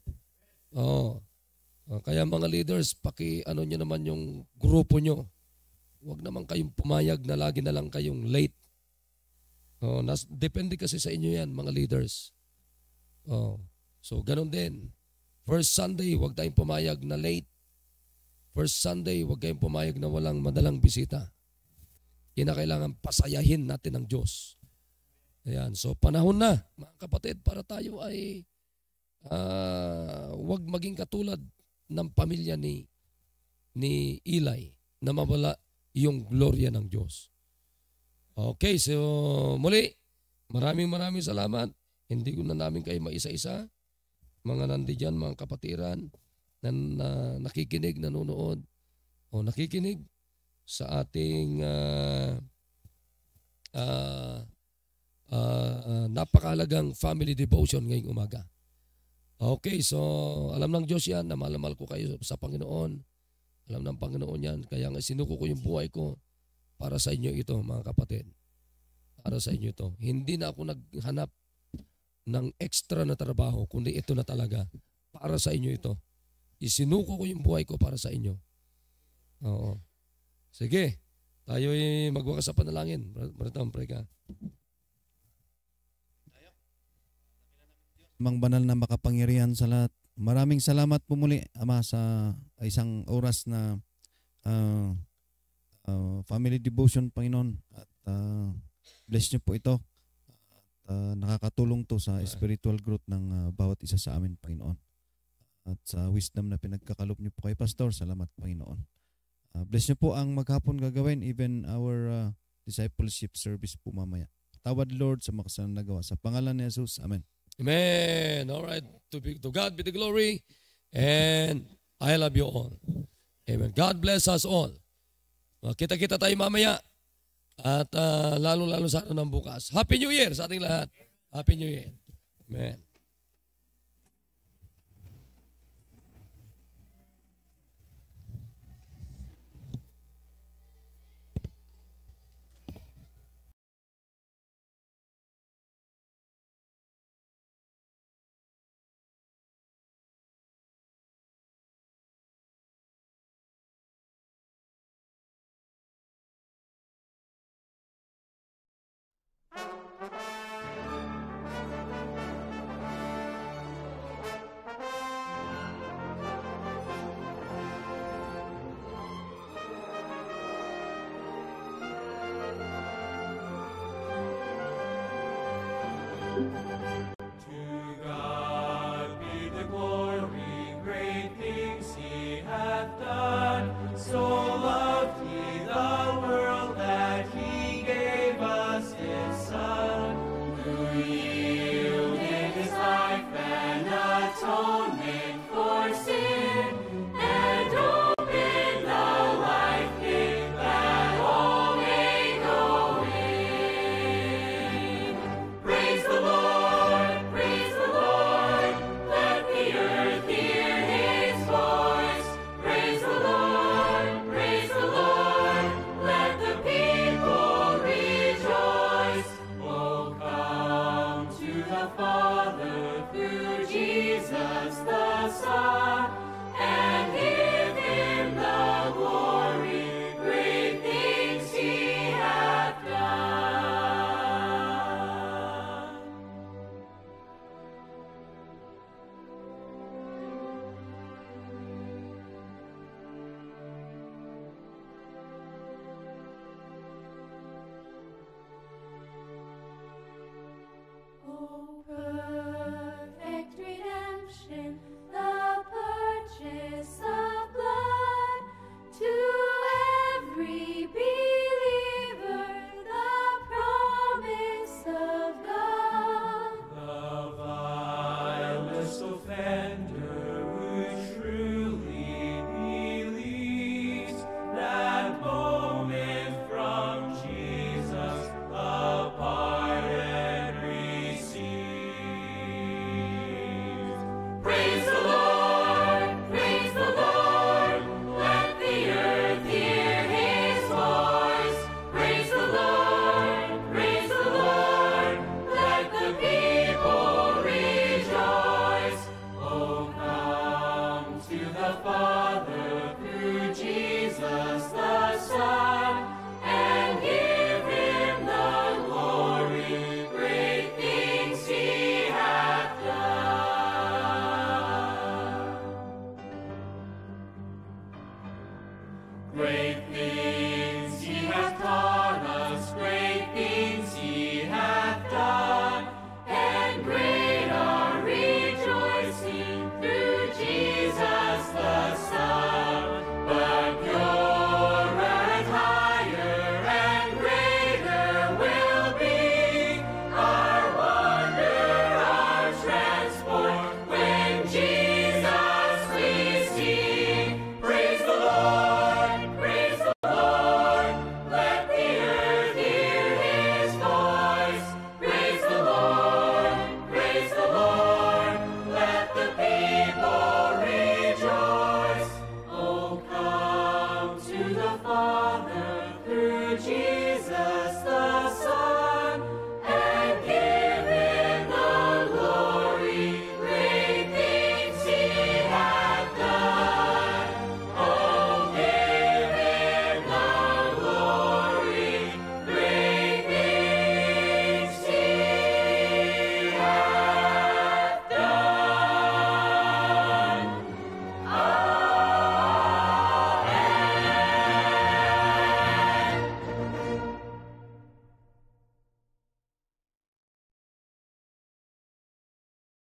Kaya mga leaders, nyo naman yung grupo nyo. Huwag naman kayong pumayag na lagi na lang kayong late. Depende kasi sa inyo yan, mga leaders. So, ganun din. First Sunday, huwag tayong pumayag na late. First Sunday, huwag kayong pumayag na walang madalang bisita. Kinakailangan pasayahin natin ang Diyos. Ayan, so panahon na, mga kapatid, para tayo ay huwag maging katulad ng pamilya ni Eli na mawala yung gloria ng Diyos. Okay, so muli, maraming salamat. Hindi ko na namin kayo maisa-isa. Mga nandiyan, mga kapatiran na nakikinig, nanonood o nakikinig sa ating napakahalagang family devotion ngayong umaga. Okay, so alam ng Diyos yan na mahal ko kayo sa Panginoon. Alam ng Panginoon yan. Kaya nga sinuko ko yung buhay ko para sa inyo ito, mga kapatid. Para sa inyo ito. Hindi na ako naghanap ng extra na trabaho, kundi ito na talaga. Para sa inyo ito. Isinuko ko yung buhay ko para sa inyo. Oo. Sige, tayo'y magwakas sa panalangin. Brother, pray ka. Mang banal na makapangyarihan sa lahat. Maraming salamat po muli, Ama, sa isang oras na family devotion, Panginoon. At bless niyo po ito. At nakakatulong to sa spiritual growth ng bawat isa sa amin, Panginoon. At sa wisdom na pinagkakaloob niyo po kay Pastor, salamat, Panginoon. Bless niyo po ang maghapon gagawin, even our discipleship service po mamaya. Tawad, Lord, sa makasalanan na gawa. Sa pangalan ni Jesus, Amen. Amen. All right. To God be the glory. And I love you all. Amen. God bless us all. Kita-kita tayo mamaya. At lalo-lalo sa araw ng bukas. Happy New Year sa ating lahat. Happy New Year. Amen. things he hath taught us, great things he hath done, and great our rejoicing through Jesus the Son. But purer and higher and greater will be our wonder, our transport, when Jesus we see. Praise the Lord, praise the Lord, let the earth hear his voice. Praise the Lord, let the people rejoice. Oh, come to the Father through Jesus.